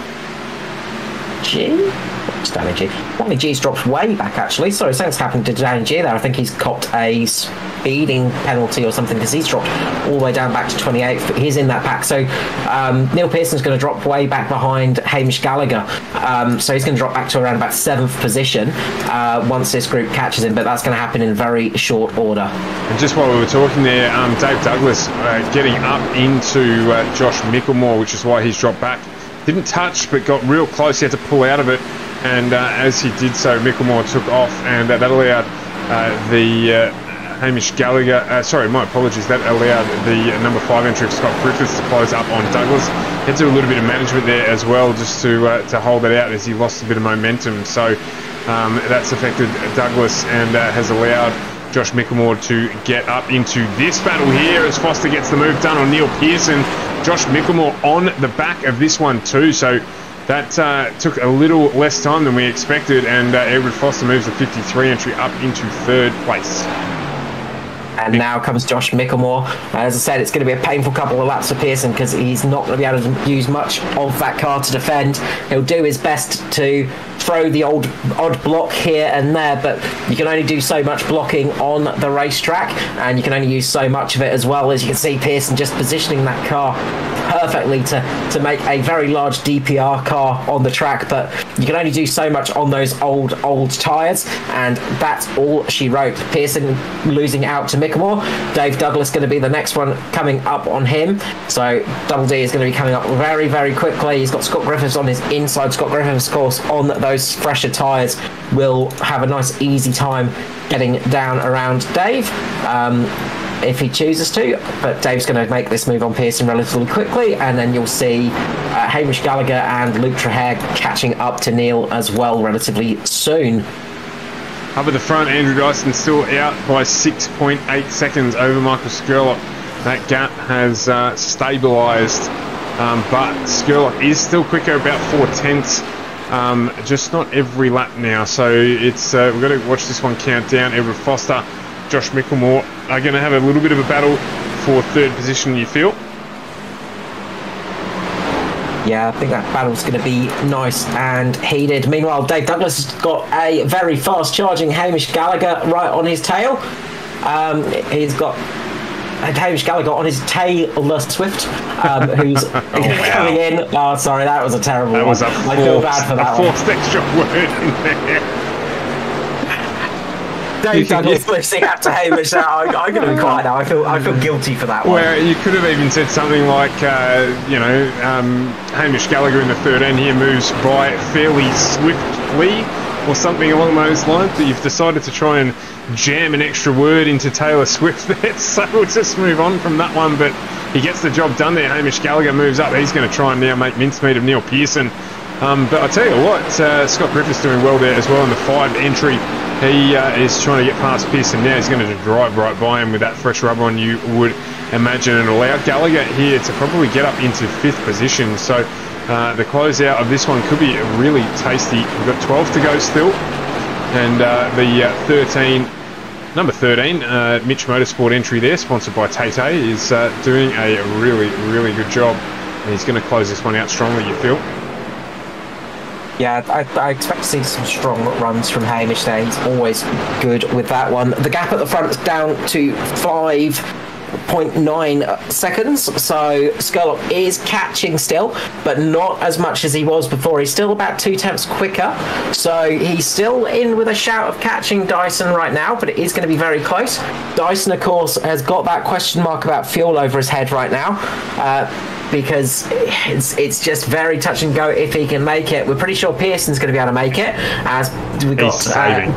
G. What's Danny G? Danny G's dropped way back, actually. Sorry, something's happened to Danny G there. I think he's copped a speeding penalty or something, because he's dropped all the way down back to 28th, but he's in that pack. So Neil Pearson's going to drop way back behind Hamish Gallagher. So he's going to drop back to around about 7th position once this group catches him, but that's going to happen in very short order. And just while we were talking there, Dave Douglas getting up into Josh Micklemore, which is why he's dropped back. Didn't touch, but got real close. He had to pull out of it, and as he did so, Micklemore took off, and that allowed the Hamish Gallagher, sorry, my apologies, that allowed the number 5 entry of Scott Griffiths to close up on Douglas. Had to do a little bit of management there as well, just to hold it out, as he lost a bit of momentum. So that's affected Douglas, and has allowed Josh Micklemore to get up into this battle here as Foster gets the move done on Neil Pearson. Josh Micklemore on the back of this one too, so that took a little less time than we expected, and Edward Foster moves the 53 entry up into 3rd place. And now comes Josh Micklemore. As I said, it's going to be a painful couple of laps for Pearson, because he's not going to be able to use much of that car to defend. He'll do his best to throw the odd block here and there, but you can only do so much blocking on the racetrack, and you can only use so much of it as well. As you can see, Pearson just positioning that car perfectly to make a very large DPR car on the track, but you can only do so much on those old tyres, and that's all she wrote. Pearson losing out to Micklemore. Dave Douglas going to be the next one coming up on him, so Double D is going to be coming up very, very quickly. He's got Scott Griffiths on his inside. Scott Griffiths, of course, on those fresher tyres, will have a nice easy time getting down around Dave if he chooses to, but Dave's going to make this move on Pearson relatively quickly, and then you'll see Hamish Gallagher and Luke Trahair catching up to Neil as well relatively soon. Up at the front, Andrew Dyson still out by 6.8 seconds over Michael Skurlock. That gap has stabilised, but Skurlock is still quicker, about 4 tenths. Just not every lap now, so it's we've got to watch this one count down. Edward Foster, Josh Micklemore are going to have a little bit of a battle for 3rd position, you feel? Yeah, I think that battle's going to be nice and heated. Meanwhile, Dave Douglas has got a very fast charging Hamish Gallagher right on his tail. He's got Hamish Gallagher on his Taylor Swift, who's coming in. Oh, sorry, that was a terrible one. I feel bad for that one. Forced extra word in there. Dave Douglas listening out to Hamish. I'm going to be quiet now. I feel guilty for that one. Well, you could have even said something like, Hamish Gallagher in the 13 here moves by fairly swiftly, or something along those lines. But you've decided to try and jam an extra word into Taylor Swift there, so we'll just move on from that one. But he gets the job done there. Hamish Gallagher moves up. He's going to try and now make mincemeat of Neil Pearson. But I tell you what, Scott Griffith's doing well there as well in the 5 entry. He is trying to get past Pearson now. He's going to drive right by him with that fresh rubber on, you would imagine, and allow Gallagher here to probably get up into 5th position. So the closeout of this one could be really tasty. We've got 12 to go still, and the number 13, Mitch Motorsport entry there, sponsored by Tate, is doing a really, really good job. And he's going to close this one out strongly, you feel? Yeah, I expect to see some strong runs from Hamish there. He's always good with that one. The gap at the front is down to 5.9 seconds, so Skurlock is catching still, but not as much as he was before. He's still about 2 tenths quicker, so he's still in with a shout of catching Dyson right now, but it is going to be very close. Dyson, of course, has got that question mark about fuel over his head right now, because it's just very touch and go if he can make it. We're pretty sure Pearson's going to be able to make it, as we've got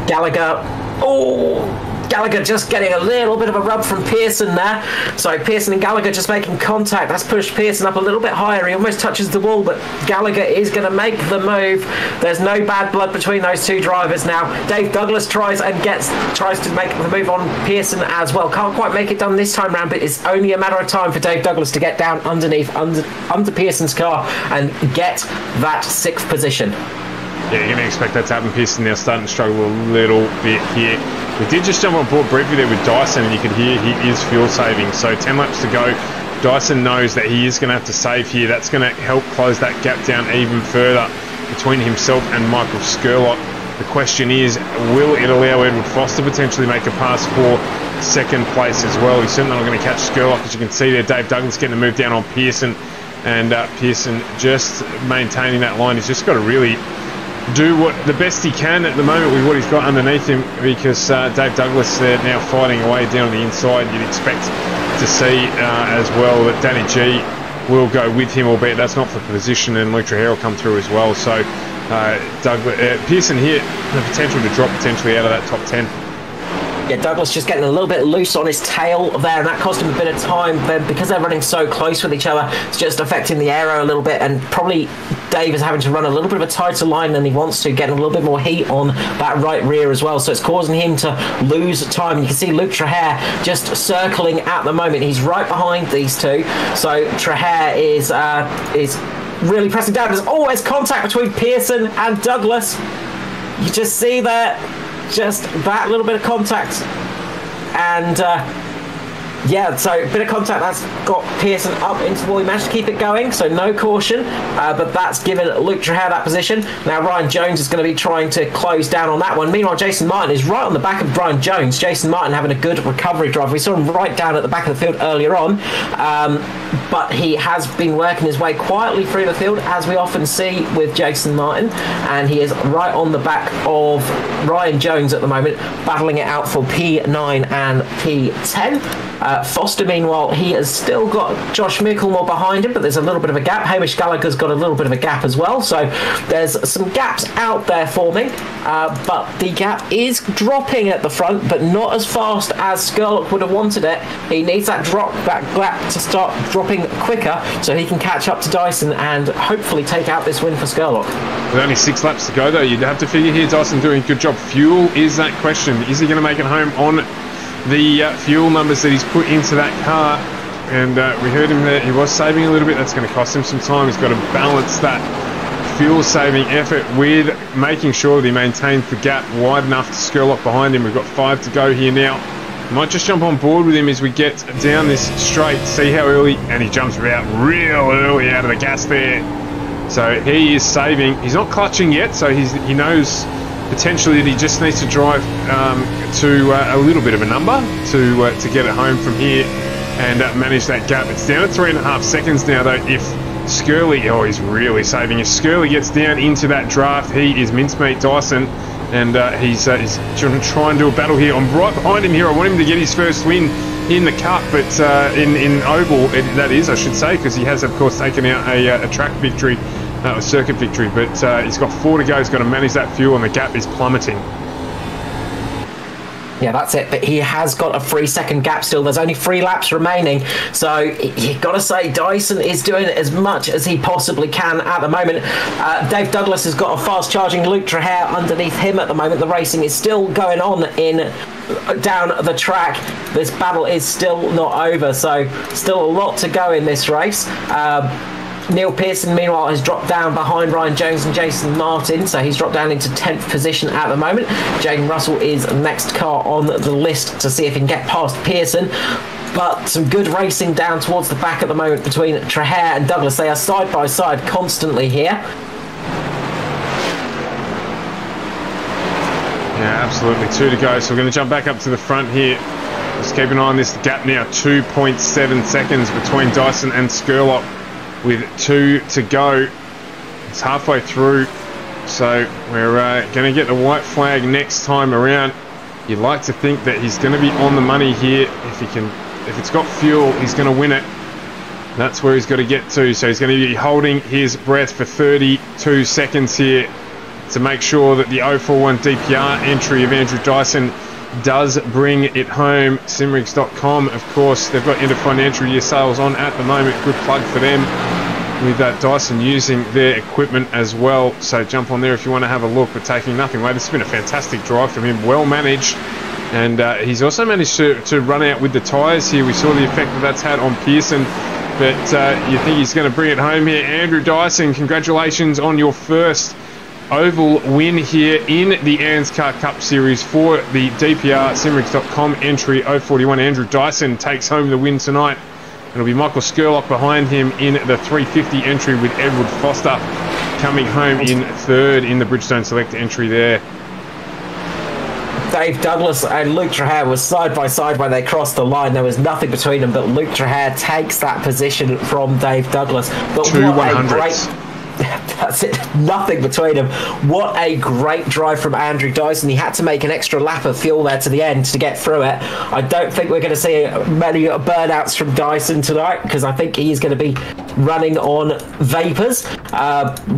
Gallagher. Oh, Gallagher just getting a little bit of a rub from Pearson there. So Pearson and Gallagher just making contact. That's pushed Pearson up a little bit higher. He almost touches the wall, but Gallagher is going to make the move. There's no bad blood between those two drivers now. Dave Douglas tries to make the move on Pearson as well. Can't quite make it done this time round, but it's only a matter of time for Dave Douglas to get down under Pearson's car and get that 6th position. Yeah, you're going to expect that to happen. Pearson now starting to struggle a little bit here. We did just jump on board briefly there with Dyson, and you could hear he is fuel saving. So 10 laps to go. Dyson knows that he is going to have to save here. That's going to help close that gap down even further between himself and Michael Skurlock. The question is, will it allow Edward Foster potentially make a pass for 2nd place as well? He's certainly not going to catch Skurlock. As you can see there, Dave Douglas getting a move down on Pearson, and Pearson just maintaining that line. He's just got to really do the best he can at the moment with what he's got underneath him, because Dave Douglas there now fighting away down on the inside. You'd expect to see as well that Danny G will go with him, albeit that's not for position, and Luke Trujillo will come through as well. So Pearson here, the potential to drop potentially out of that top 10. Yeah, Douglas just getting a little bit loose on his tail there, and that cost him a bit of time. Then, because they're running so close with each other, it's just affecting the aero a little bit, and probably Dave is having to run a little bit of a tighter line than he wants to, getting a little bit more heat on that right rear as well. So it's causing him to lose time. You can see Luke Traher just circling at the moment. He's right behind these two. So Traher is really pressing down. There's always contact between Pearson and Douglas. You just see there. Just that little bit of contact, and yeah, so a bit of contact that's got Pearson up into the wall. He managed to keep it going, so no caution, but that's given Luke Traher that position. Now Ryan Jones is going to be trying to close down on that one. Meanwhile, Jason Martin is right on the back of Ryan Jones. Jason Martin having a good recovery drive. We saw him right down at the back of the field earlier on, but he has been working his way quietly through the field, as we often see with Jason Martin, and he is right on the back of Ryan Jones at the moment, battling it out for P9 and P10. Foster, meanwhile, he has still got Josh Micklemore behind him, but there's a little bit of a gap. Hamish Gallagher's got a little bit of a gap as well, so there's some gaps out there forming, but the gap is dropping at the front, but not as fast as Skurlock would have wanted it. He needs that gap to start dropping quicker so he can catch up to Dyson and hopefully take out this win for Skurlock. With only 6 laps to go, though, you'd have to figure here Dyson doing a good job. Fuel is that question. Is he going to make it home on the fuel numbers that he's put into that car? And we heard him there, he was saving a little bit. That's going to cost him some time. He's got to balance that fuel saving effort with making sure that he maintains the gap wide enough to Skurlock behind him. We've got 5 to go here now. Might just jump on board with him as we get down this straight, see how early, and he jumps out real early out of the gas there. So he is saving. He's not clutching yet, so he knows potentially that he just needs to drive to a little bit of a number to get it home from here. and manage that gap. It's down at 3.5 seconds now, though. If Skirley, oh, he's really saving. If Skirley gets down into that draft, he is mincemeat Dyson, and he's trying to try and do a battle here. I'm right behind him here. I want him to get his first win in the Cup, but in Oval, that is, I should say, because he has, of course, taken out a track victory, a circuit victory, but he's got 4 to go. He's got to manage that fuel, and the gap is plummeting. Yeah, that's it. But he has got a 3-second gap still. There's only 3 laps remaining. So you've got to say Dyson is doing as much as he possibly can at the moment. Dave Douglas has got a fast-charging Luke Trahair underneath him at the moment. The racing is still going on down the track. This battle is still not over. So still a lot to go in this race. Neil Pearson, meanwhile, has dropped down behind Ryan Jones and Jason Martin, so he's dropped down into 10th position at the moment. Jaden Russell is the next car on the list to see if he can get past Pearson. But some good racing down towards the back at the moment between Trahair and Douglas. They are side by side constantly here. Yeah, absolutely. 2 to go, so we're going to jump back up to the front here. Just keep an eye on this gap now. 2.7 seconds between Dyson and Skurlock, with 2 to go. It's halfway through, so we're going to get the white flag next time around. You'd like to think that he's going to be on the money here. If it's got fuel, he's going to win it. That's where he's got to get to. So he's going to be holding his breath for 32 seconds here to make sure that the 041 DPR entry of Andrew Dyson does bring it home. Simrigs.com, of course, they've got end of financial year sales on at the moment. Good plug for them, with Dyson using their equipment as well. So jump on there if you want to have a look, but taking nothing away. This has been a fantastic drive from him, well managed. And he's also managed to run out with the tyres here. We saw the effect that's had on Pearson, but you think he's going to bring it home here. Andrew Dyson, congratulations on your first Oval win here in the ANZCAR Cup Series for the DPR Simrigs.com entry 041. Andrew Dyson takes home the win tonight. It'll be Michael Skurlock behind him in the 350 entry, with Edward Foster coming home in 3rd in the Bridgestone Select entry there. Dave Douglas and Luke Trahair were side by side when they crossed the line. There was nothing between them, but Luke Trahair takes that position from Dave Douglas. But 2 100s. That's it, nothing between them. What a great drive from Andrew Dyson. He had to make an extra lap of fuel there to the end to get through it. I don't think we're going to see many burnouts from Dyson tonight, because I think he's going to be running on vapours.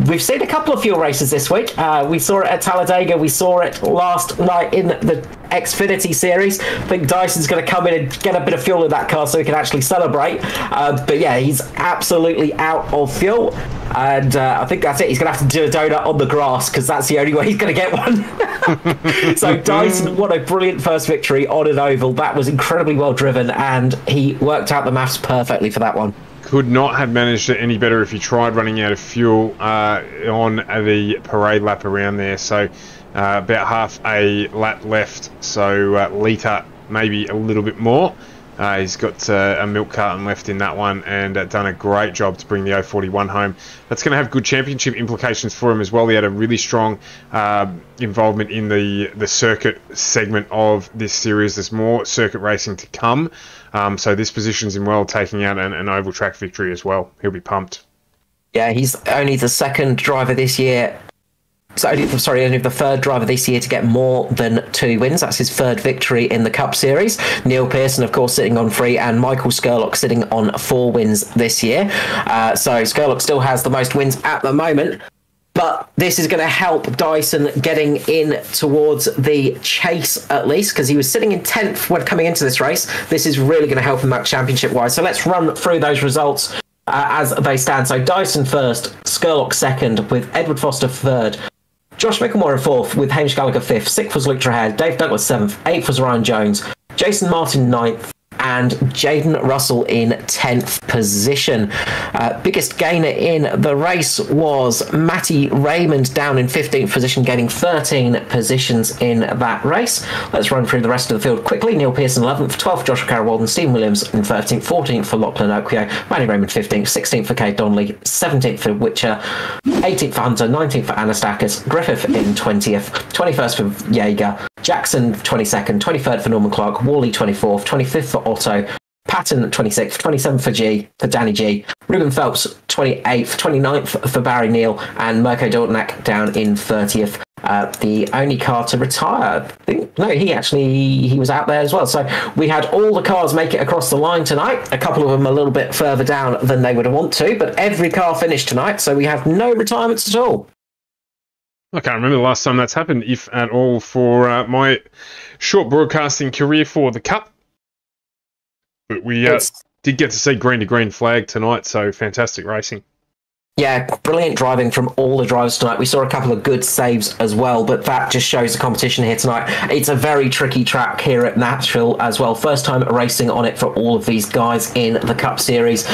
We've seen a couple of fuel races this week. We saw it at Talladega. We saw it last night in the Xfinity series. I think Dyson's going to come in and get a bit of fuel in that car so he can actually celebrate. But yeah, he's absolutely out of fuel. And I think that's it. He's going to have to do a donut on the grass, because that's the only way he's going to get one. So Dyson, what a brilliant first victory on an oval. That was incredibly well driven, and he worked out the maths perfectly for that one. Could not have managed it any better if he tried running out of fuel on the parade lap around there. So about half a lap left, so litre, maybe a little bit more. He's got a milk carton left in that one, and done a great job to bring the 041 home. That's going to have good championship implications for him as well. He had a really strong involvement in the circuit segment of this series. There's more circuit racing to come, so this positions him well, taking out an oval track victory as well. He'll be pumped. Yeah, he's only the second driver this year. Only the 3rd driver this year to get more than 2 wins. That's his 3rd victory in the Cup Series. Neil Pearson, of course, sitting on 3, and Michael Skurlock sitting on 4 wins this year. So Skurlock still has the most wins at the moment. But this is going to help Dyson getting in towards the chase, at least, because he was sitting in 10th when coming into this race. This is really going to help him out championship-wise. So let's run through those results as they stand. So Dyson 1st, Skurlock 2nd, with Edward Foster 3rd. Josh Mickelmore in 4th, with Hamish Gallagher 5th. 6th was Luke Trahair. Dave Douglas 7th. 8th was Ryan Jones. Jason Martin 9th. And Jaden Russell in 10th position. Biggest gainer in the race was Matty Raymond, down in 15th position, gaining 13 positions in that race. Let's run through the rest of the field quickly. Neil Pearson 11th, 12th Joshua Carroll-Walden, Stephen Williams in 13th, 14th for Lachlan Oakio, Matty Raymond 15th, 16th for Kate Donnelly, 17th for Witcher, 18th for Hunter, 19th for Anastakis, Griffith in 20th, 21st for Jaeger, Jackson 22nd, 23rd for Norman Clark, Worley 24th, 25th for Otto, Patton 26th, 27th for Danny G, Ruben Phelps 28th, 29th for Barry Neal, and Mirko Dortnak down in 30th. The only car to retire, I think, no, he was out there as well. So we had all the cars make it across the line tonight. A couple of them a little bit further down than they would have want to, but every car finished tonight, so we have no retirements at all. I can't remember the last time that's happened, if at all, for my short broadcasting career for the Cup. But we did get to see green to green flag tonight, so fantastic racing. Yeah, brilliant driving from all the drivers tonight. We saw a couple of good saves as well, but that just shows the competition here tonight. It's a very tricky track here at Nashville as well. First time racing on it for all of these guys in the Cup Series,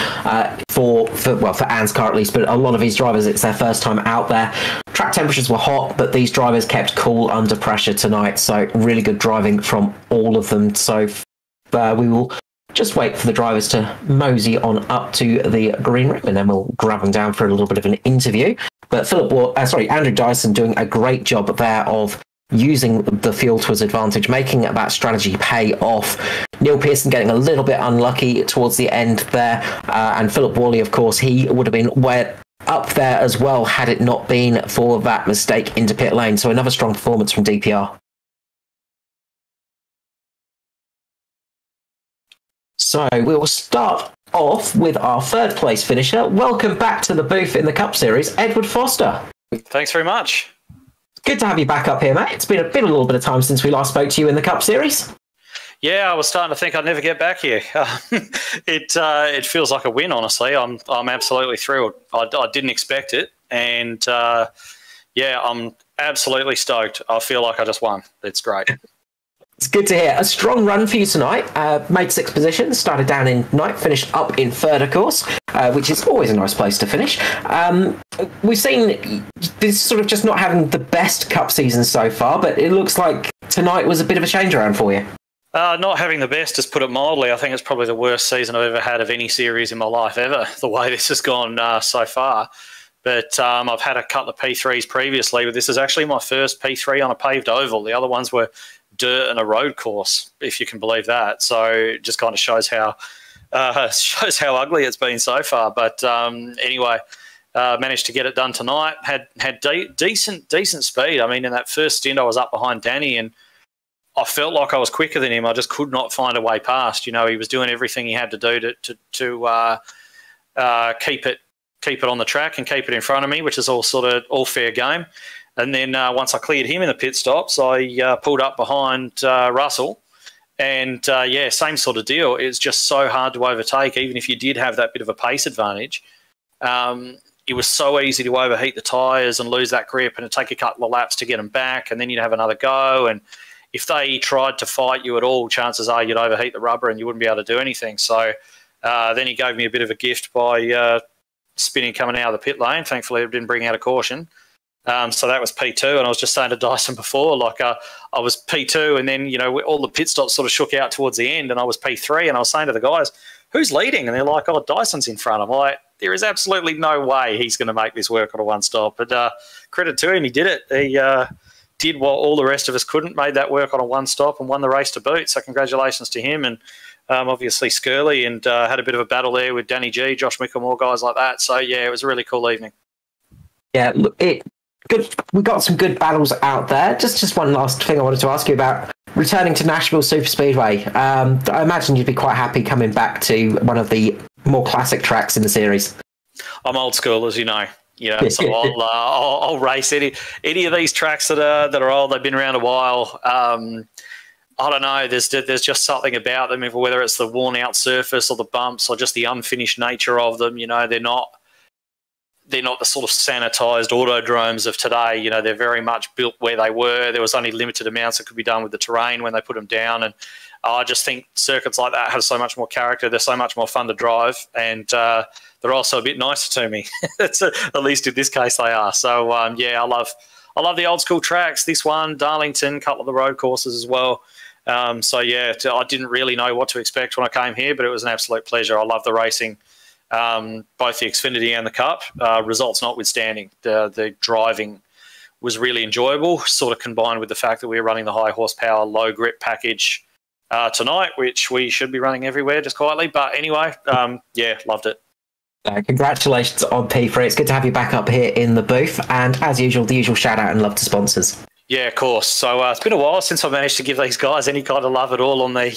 for ANZCAR at least, but a lot of these drivers, it's their first time out there. Track temperatures were hot, but these drivers kept cool under pressure tonight, so really good driving from all of them. So we will just wait for the drivers to mosey on up to the green room, and then we'll grab them down for a little bit of an interview. But Andrew Dyson doing a great job there of using the fuel to his advantage, making that strategy pay off. Neil Pearson getting a little bit unlucky towards the end there, and Philip Worley, of course, he would have been up there as well had it not been for that mistake into pit lane. So another strong performance from DPR. So we will start off with our third place finisher. Welcome back to the booth in the Cup Series, Edward Foster. Thanks very much. Good to have you back up here, mate. It's been a little bit of time since we last spoke to you in the Cup Series. Yeah, I was starting to think I'd never get back here. It feels like a win, honestly. I'm absolutely thrilled. I didn't expect it, and I'm absolutely stoked. I feel like I just won. It's great. It's good to hear. A strong run for you tonight. Made 6th position, started down in 9th, finished up in 3rd, of course, which is always a nice place to finish. We've seen this sort of just not having the best Cup season so far, but it looks like tonight was a bit of a change around for you. Not having the best, to put it mildly. I think it's probably the worst season I've ever had of any series in my life ever, the way this has gone so far. But I've had a couple of P3s previously, but this is actually my first P3 on a paved oval. The other ones were dirt and a road course, if you can believe that. So it just kind of shows how ugly it's been so far. But anyway, managed to get it done tonight. Had decent speed. I mean, in that first stint, I was up behind Danny, and I felt like I was quicker than him. I just could not find a way past. You know, he was doing everything he had to do to keep it on the track and keep it in front of me, which is all fair game. And then once I cleared him in the pit stops, I pulled up behind Russell. And, same sort of deal. It's just so hard to overtake, even if you did have that bit of a pace advantage. It was so easy to overheat the tyres and lose that grip, and it'd take a couple of laps to get them back, and then you'd have another go. And if they tried to fight you at all, chances are you'd overheat the rubber and you wouldn't be able to do anything. So then he gave me a bit of a gift by spinning coming out of the pit lane. Thankfully, it didn't bring out a caution. So that was P2, and I was just saying to Dyson before, I was P2, and then, all the pit stops sort of shook out towards the end, and I was P3, and I was saying to the guys, who's leading? And they're like, oh, Dyson's in front. I'm like, there is absolutely no way he's going to make this work on a one-stop. But credit to him, he did it. He did what all the rest of us couldn't, made that work on a one-stop and won the race to boot. So congratulations to him, and obviously Skirley, and had a bit of a battle there with Danny G, Josh Mickelmore, guys like that. So, yeah, it was a really cool evening. Yeah, look, good. We got some good battles out there. Just one last thing I wanted to ask you about. Returning to Nashville Superspeedway, I imagine you'd be quite happy coming back to one of the more classic tracks in the series. I'm old school, as you know. So I'll race any of these tracks that are old. They've been around a while. I don't know. There's just something about them, whether it's the worn out surface or the bumps or just the unfinished nature of them. They're not the sort of sanitized autodromes of today. They're very much built where they were. There was only limited amounts that could be done with the terrain when they put them down. And I just think circuits like that have so much more character. They're so much more fun to drive. And they're also a bit nicer to me. At least in this case they are. So, I love the old school tracks. This one, Darlington, a couple of the road courses as well. I didn't really know what to expect when I came here, but it was an absolute pleasure. I love the racing. Both the Xfinity and the Cup, results notwithstanding, the driving was really enjoyable, sort of combined with the fact that we were running the high horsepower, low grip package tonight, which we should be running everywhere just quietly. But anyway, yeah, loved it. Congratulations on P3. It's good to have you back up here in the booth. And as usual, the usual shout out and love to sponsors. Yeah, of course. So it's been a while since I managed to give these guys any kind of love at all on the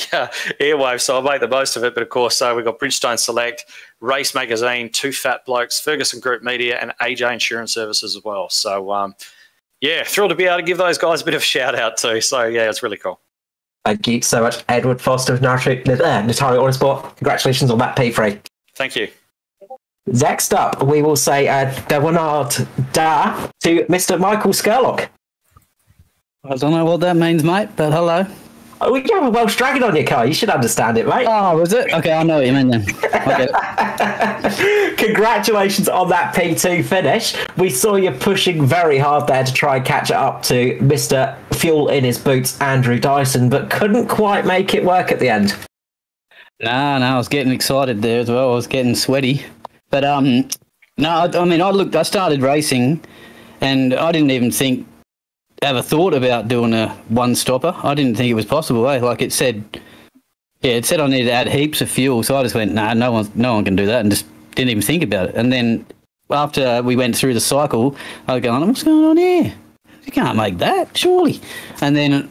airwaves, so I'll make the most of it. But of course, we've got Bridgestone Select, Race Magazine, Two Fat Blokes, Ferguson Group Media, and AJ Insurance Services as well. So, yeah, thrilled to be able to give those guys a bit of a shout out too. So, yeah, it's really cool. Thank you so much, Edward Foster of Natari Autosport. Congratulations on that P3. Thank you. Next up, we will say Dewanard Da to Mr. Michael Skurlock. I don't know what that means, mate, but hello. Oh, you have a Welsh dragon on your car. You should understand it, mate. Oh, was it? Okay, I know what you mean then. Okay. Congratulations on that P2 finish. We saw you pushing very hard there to try and catch it up to Mr. Fuel in his boots, Andrew Dyson, but couldn't quite make it work at the end. No, I was getting excited there as well. I was getting sweaty. But, no, I mean, I started racing and I didn't even have a thought about doing a one-stopper. I didn't think it was possible, Like it said I needed to add heaps of fuel, so I just went, nah, no one can do that, and just didn't even think about it. And then after we went through the cycle, I was going, what's going on here? You can't make that, surely. And then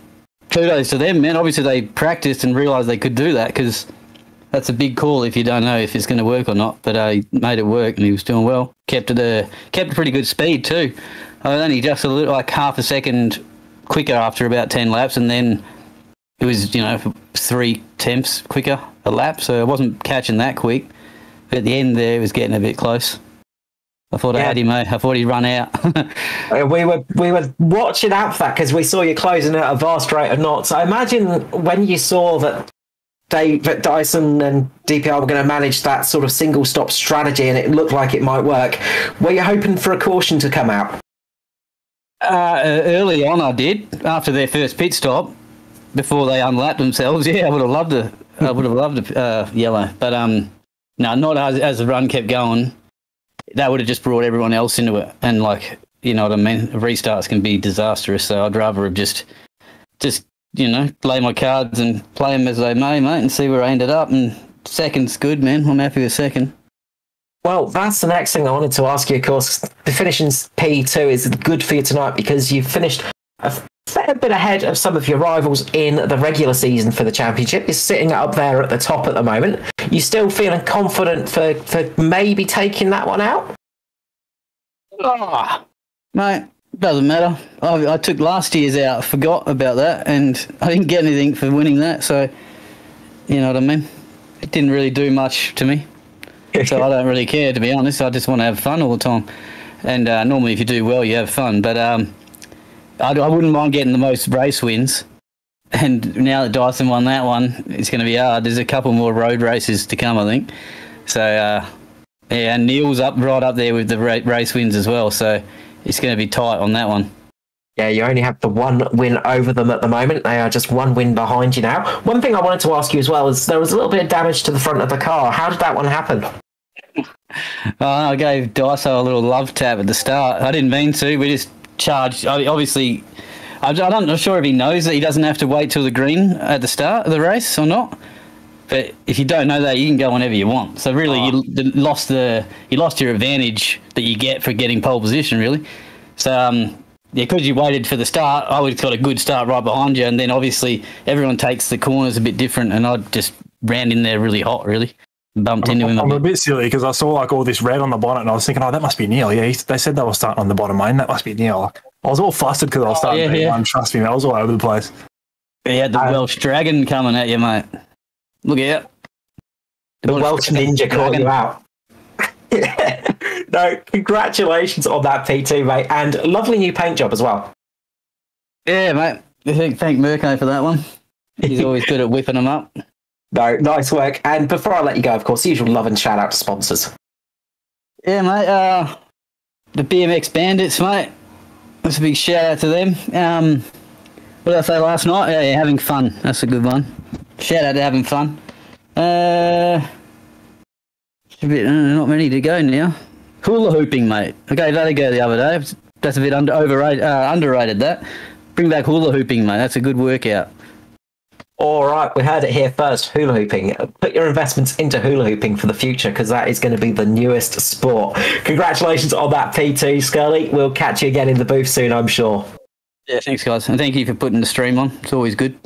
kudos to them, man. Obviously they practiced and realised they could do that, because that's a big call if you don't know if it's going to work or not. But he made it work and he was doing well. Kept a pretty good speed too. I was only just like half a second quicker after about 10 laps, and then it was, 3/10 quicker a lap, so I wasn't catching that quick. But at the end there, it was getting a bit close. I thought I had him, I thought he'd run out. we were watching out for that because we saw you closing at a vast rate of knots. I imagine when you saw that Dyson and DPR were going to manage that sort of single stop strategy and it looked like it might work, were you hoping for a caution to come out? Early on I did, after their first pit stop, before they unlapped themselves. Yeah, I would have loved a yellow. But no, not as the run kept going. That would have just brought everyone else into it. And you know what I mean? Restarts can be disastrous, so I'd rather have just lay my cards and play them as they may, mate, and see where I ended up. And second's good, man. I'm happy with second. Well, that's the next thing I wanted to ask you, of course. The finishing P2 is good for you tonight because you've finished a fair bit ahead of some of your rivals in the regular season for the championship. You're sitting up there at the top at the moment. You still feeling confident for maybe taking that one out? Mate, doesn't matter. I took last year's out, forgot about that, and I didn't get anything for winning that, so you know what I mean? It didn't really do much to me. So I don't really care, to be honest. I just want to have fun all the time. And normally if you do well, you have fun. But I wouldn't mind getting the most race wins. And now that Dyson won that one, it's going to be hard. There's a couple more road races to come, I think. So, yeah, and Neil's right up there with the race wins as well. So it's going to be tight on that one. Yeah, you only have the one win over them at the moment. They are just one win behind you now. One thing I wanted to ask you as well is there was a little bit of damage to the front of the car. How did that one happen? I gave Daiso a little love tap at the start. I didn't mean to. We just charged. Obviously, I'm not sure if he knows that he doesn't have to wait till the green at the start of the race or not. But if you don't know that, you can go whenever you want. So really, you lost your advantage that you get for getting pole position, really. So because you waited for the start, I would have got a good start right behind you, and then obviously everyone takes the corners a bit different, and I just ran in there really hot, really. Bumped into him. I'm a bit silly because I saw all this red on the bonnet and I was thinking, that must be Neil. Yeah, they said they were starting on the bottom lane. That must be Neil. I was all flustered because I was starting P1. Trust me, that was all over the place. You had the Welsh Dragon coming at you, mate. Look out. The Welsh Ninja caught you out. No, congratulations on that P2, mate. And lovely new paint job as well. Yeah, mate. Thank Mirko for that one. He's always good at whipping them up. No, nice work. And before I let you go, of course, the usual love and shout out to sponsors. Yeah, mate. The BMX Bandits, mate. That's a big shout out to them. What did I say last night? Yeah, having fun. That's a good one. Shout out to having fun. Not many to go now. Hula hooping, mate. I gave that a go the other day. That's a bit underrated, that. Bring back hula hooping, mate. That's a good workout. All right, we heard it here first. Hula hooping. Put your investments into hula hooping for the future, because that is going to be the newest sport. Congratulations on that, P2, Scully. We'll catch you again in the booth soon, I'm sure. Yeah, thanks, guys. And thank you for putting the stream on. It's always good.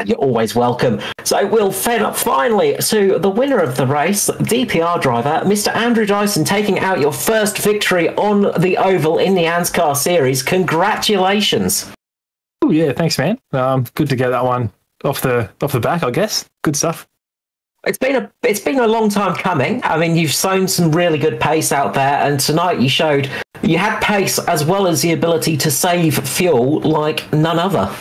You're always welcome. So we'll finally to the winner of the race, DPR driver, Mr. Andrew Dyson, taking out your first victory on the oval in the ANZCAR series. Congratulations. Oh yeah, thanks, man. Good to get that one off the back, I guess. Good stuff. It's been a long time coming. I mean, you've shown some really good pace out there, and tonight you showed you had pace as well as the ability to save fuel like none other.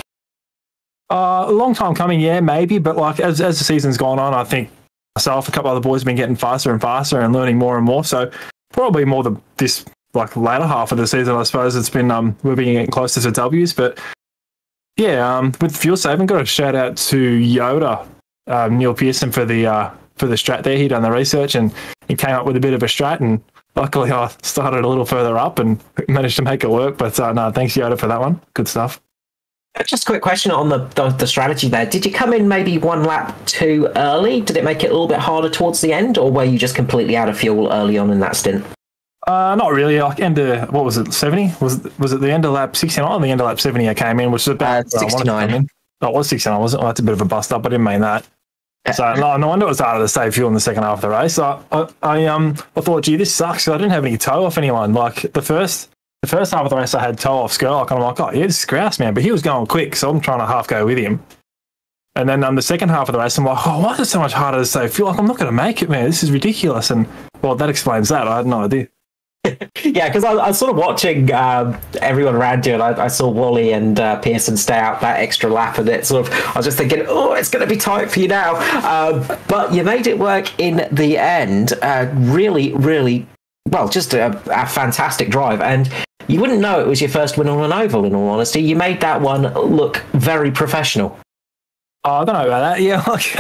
A long time coming, yeah, maybe. But like as the season's gone on, I think myself, a couple of other boys have been getting faster and faster and learning more and more. So probably more this like latter half of the season, I suppose it's been we've been getting closer to W's. But yeah, with fuel saving, got a shout out to Yoda, Neil Pearson for the strat there. He done the research and he came up with a bit of a strat, and luckily I started a little further up and managed to make it work. But no, thanks Yoda for that one. Good stuff. Just a quick question on the strategy there. Did you come in maybe one lap too early? Did it make it a little bit harder towards the end, or were you just completely out of fuel early on in that stint? Not really. Like end of, what was it, 70? Was it the end of lap 69 or the end of lap 70 I came in, which was about 69. Oh, it was 69, wasn't it? Oh, that's a bit of a bust up. I didn't mean that. So no wonder it was harder to save fuel in the second half of the race. I thought, gee, this sucks. I didn't have any tow off anyone. Like the first half of the race, I had tow off Skurlock, and I'm like, oh yeah, this is grouse, man. But he was going quick, so I'm trying to half go with him. And then the second half of the race, I'm like, oh, why is it so much harder to save fuel? Like, I'm not going to make it, man. This is ridiculous. And well, that explains that. I had no idea. Yeah, because I was sort of watching everyone around you, and I saw Wally and Pearson stay out that extra lap, and it sort of, I was just thinking, oh, it's going to be tight for you now. But you made it work in the end. Really, really, well, just a fantastic drive. And you wouldn't know it was your first win on an oval, in all honesty. You made that one look very professional. Oh, I don't know about that. Yeah, like,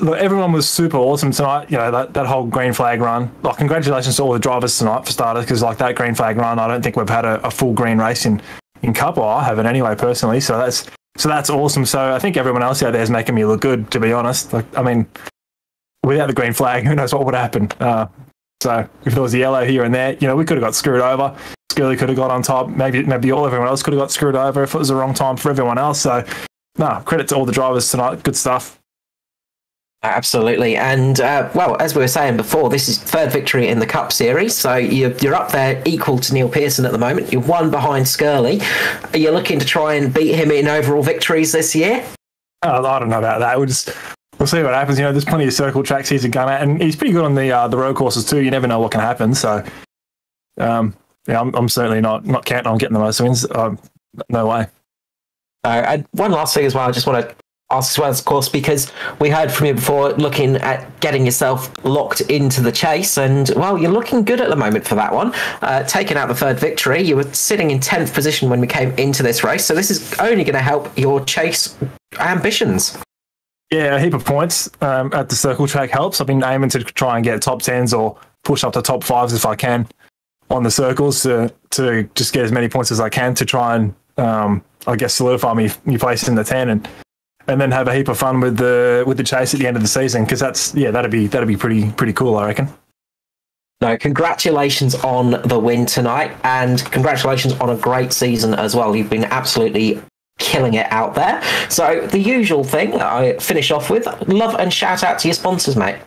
look, everyone was super awesome tonight. You know, that whole green flag run. Like, congratulations to all the drivers tonight for starters, because like that green flag run, I don't think we've had a full green race in Cup, or I haven't anyway personally. So that's awesome. So I think everyone else out there is making me look good, to be honest. Like, I mean, without the green flag, who knows what would happen? So if there was a yellow here and there, you know, we could have got screwed over. Scully could have got on top. Maybe everyone else could have got screwed over if it was the wrong time for everyone else. So no, credit to all the drivers tonight. Good stuff. Absolutely. And, well, as we were saying before, this is third victory in the Cup Series, so you're up there equal to Neil Pearson at the moment. You're one behind Skurley. Are you looking to try and beat him in overall victories this year? I don't know about that. We'll see what happens. You know, there's plenty of circle tracks he's a gun at, and he's pretty good on the road courses too. You never know what can happen. So, yeah, I'm certainly not counting on getting the most wins. No way. And one last thing as well, I just want to ask as well, of course, because we heard from you before looking at getting yourself locked into the chase, and well, you're looking good at the moment for that one. Taking out the third victory, you were sitting in 10th position when we came into this race, so this is only going to help your chase ambitions. Yeah, a heap of points at the circle track helps. I've been aiming to try and get top 10s or push up to top 5s if I can on the circles to just get as many points as I can to try and I guess solidify me place in the 10 and then have a heap of fun with the chase at the end of the season, because that'd be pretty cool, I reckon. No, congratulations on the win tonight, and congratulations on a great season as well. You've been absolutely killing it out there. So the usual thing I finish off with, love and shout out to your sponsors, mate.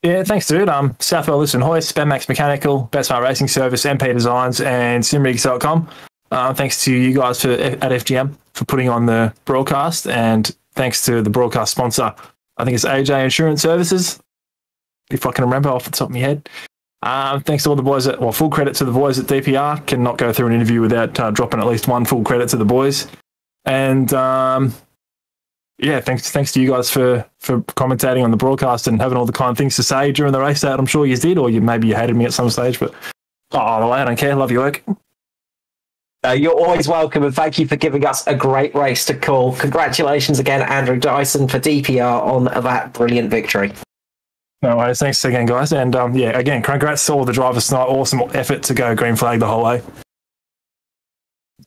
Yeah, thanks, dude. Southwell Lifts and Hoist, Benmax Mechanical, Betsmart Racing Service, MP Designs, and SimRigs.com. Thanks to you guys at FGM for putting on the broadcast, and thanks to the broadcast sponsor, I think it's AJ Insurance Services, if I can remember off the top of my head. Thanks to all the boys full credit to the boys at DPR. Cannot go through an interview without dropping at least one full credit to the boys. And yeah, thanks to you guys for commentating on the broadcast and having all the kind things to say during the race that I'm sure you did, or maybe you hated me at some stage, but either way, I don't care. Love your work. You're always welcome, and thank you for giving us a great race to call. Congratulations again, Andrew Dyson, for DPR on that brilliant victory. No worries. Thanks again, guys. And yeah, again, congrats to all the drivers tonight. Awesome effort to go green flag the whole way.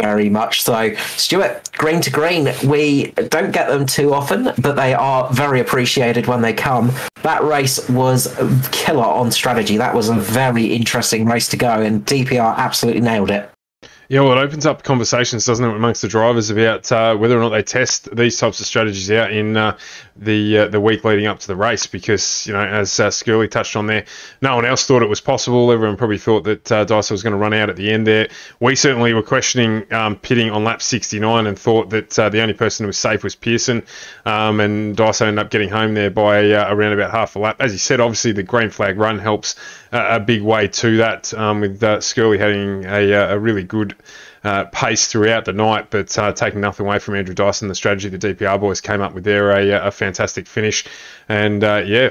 Very much so. Stuart, green to green, we don't get them too often, but they are very appreciated when they come. That race was killer on strategy. That was a very interesting race to go, and DPR absolutely nailed it. Yeah, well, it opens up conversations, doesn't it, amongst the drivers about whether or not they test these types of strategies out in the week leading up to the race. Because, as Skirley touched on there, no one else thought it was possible. Everyone probably thought that Dyser was going to run out at the end there. We certainly were questioning pitting on lap 69 and thought that the only person who was safe was Pearson, and Dyser ended up getting home there by around about half a lap. As you said, obviously the green flag run helps a big way to that, with Skirley having a really good pace throughout the night, but taking nothing away from Andrew Dyson. The strategy the DPR boys came up with there, a fantastic finish. And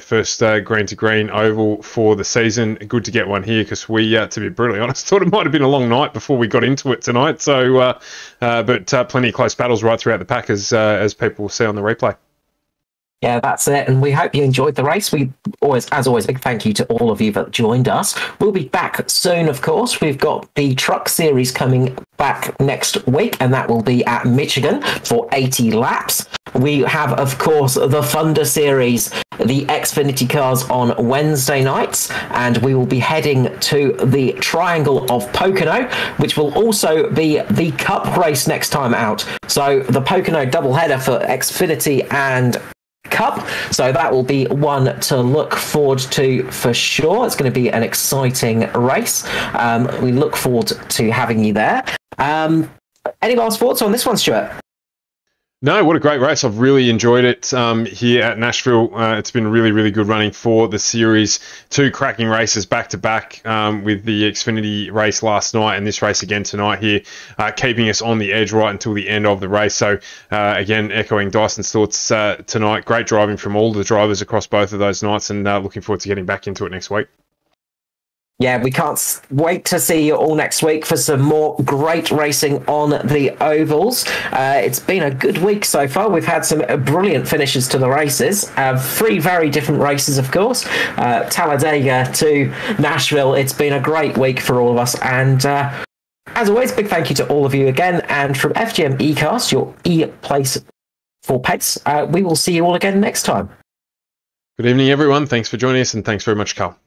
first green to green oval for the season. Good to get one here, because we, to be brutally honest, thought it might have been a long night before we got into it tonight. So, but plenty of close battles right throughout the pack, as people will see on the replay. Yeah, that's it. And we hope you enjoyed the race. As always, big thank you to all of you that joined us. We'll be back soon, of course. We've got the truck series coming back next week, and that will be at Michigan for 80 laps. We have, of course, the Thunder series, the Xfinity cars on Wednesday nights, and we will be heading to the Triangle of Pocono, which will also be the Cup race next time out. So the Pocono doubleheader for Xfinity and Cup, so that will be one to look forward to for sure. It's going to be an exciting race. We look forward to having you there. Any last thoughts on this one, Stuart? No, what a great race. I've really enjoyed it here at Nashville. It's been really, really good running for the series. 2 cracking races back-to-back, with the Xfinity race last night and this race again tonight here, keeping us on the edge right until the end of the race. So, again, echoing Dyson's thoughts tonight. Great driving from all the drivers across both of those nights, and looking forward to getting back into it next week. Yeah, we can't wait to see you all next week for some more great racing on the ovals. It's been a good week so far. We've had some brilliant finishes to the races. 3 very different races, of course. Talladega to Nashville. It's been a great week for all of us. And as always, big thank you to all of you again. And from FGM eCast, your e-place for pace, we will see you all again next time. Good evening, everyone. Thanks for joining us, and thanks very much, Carl.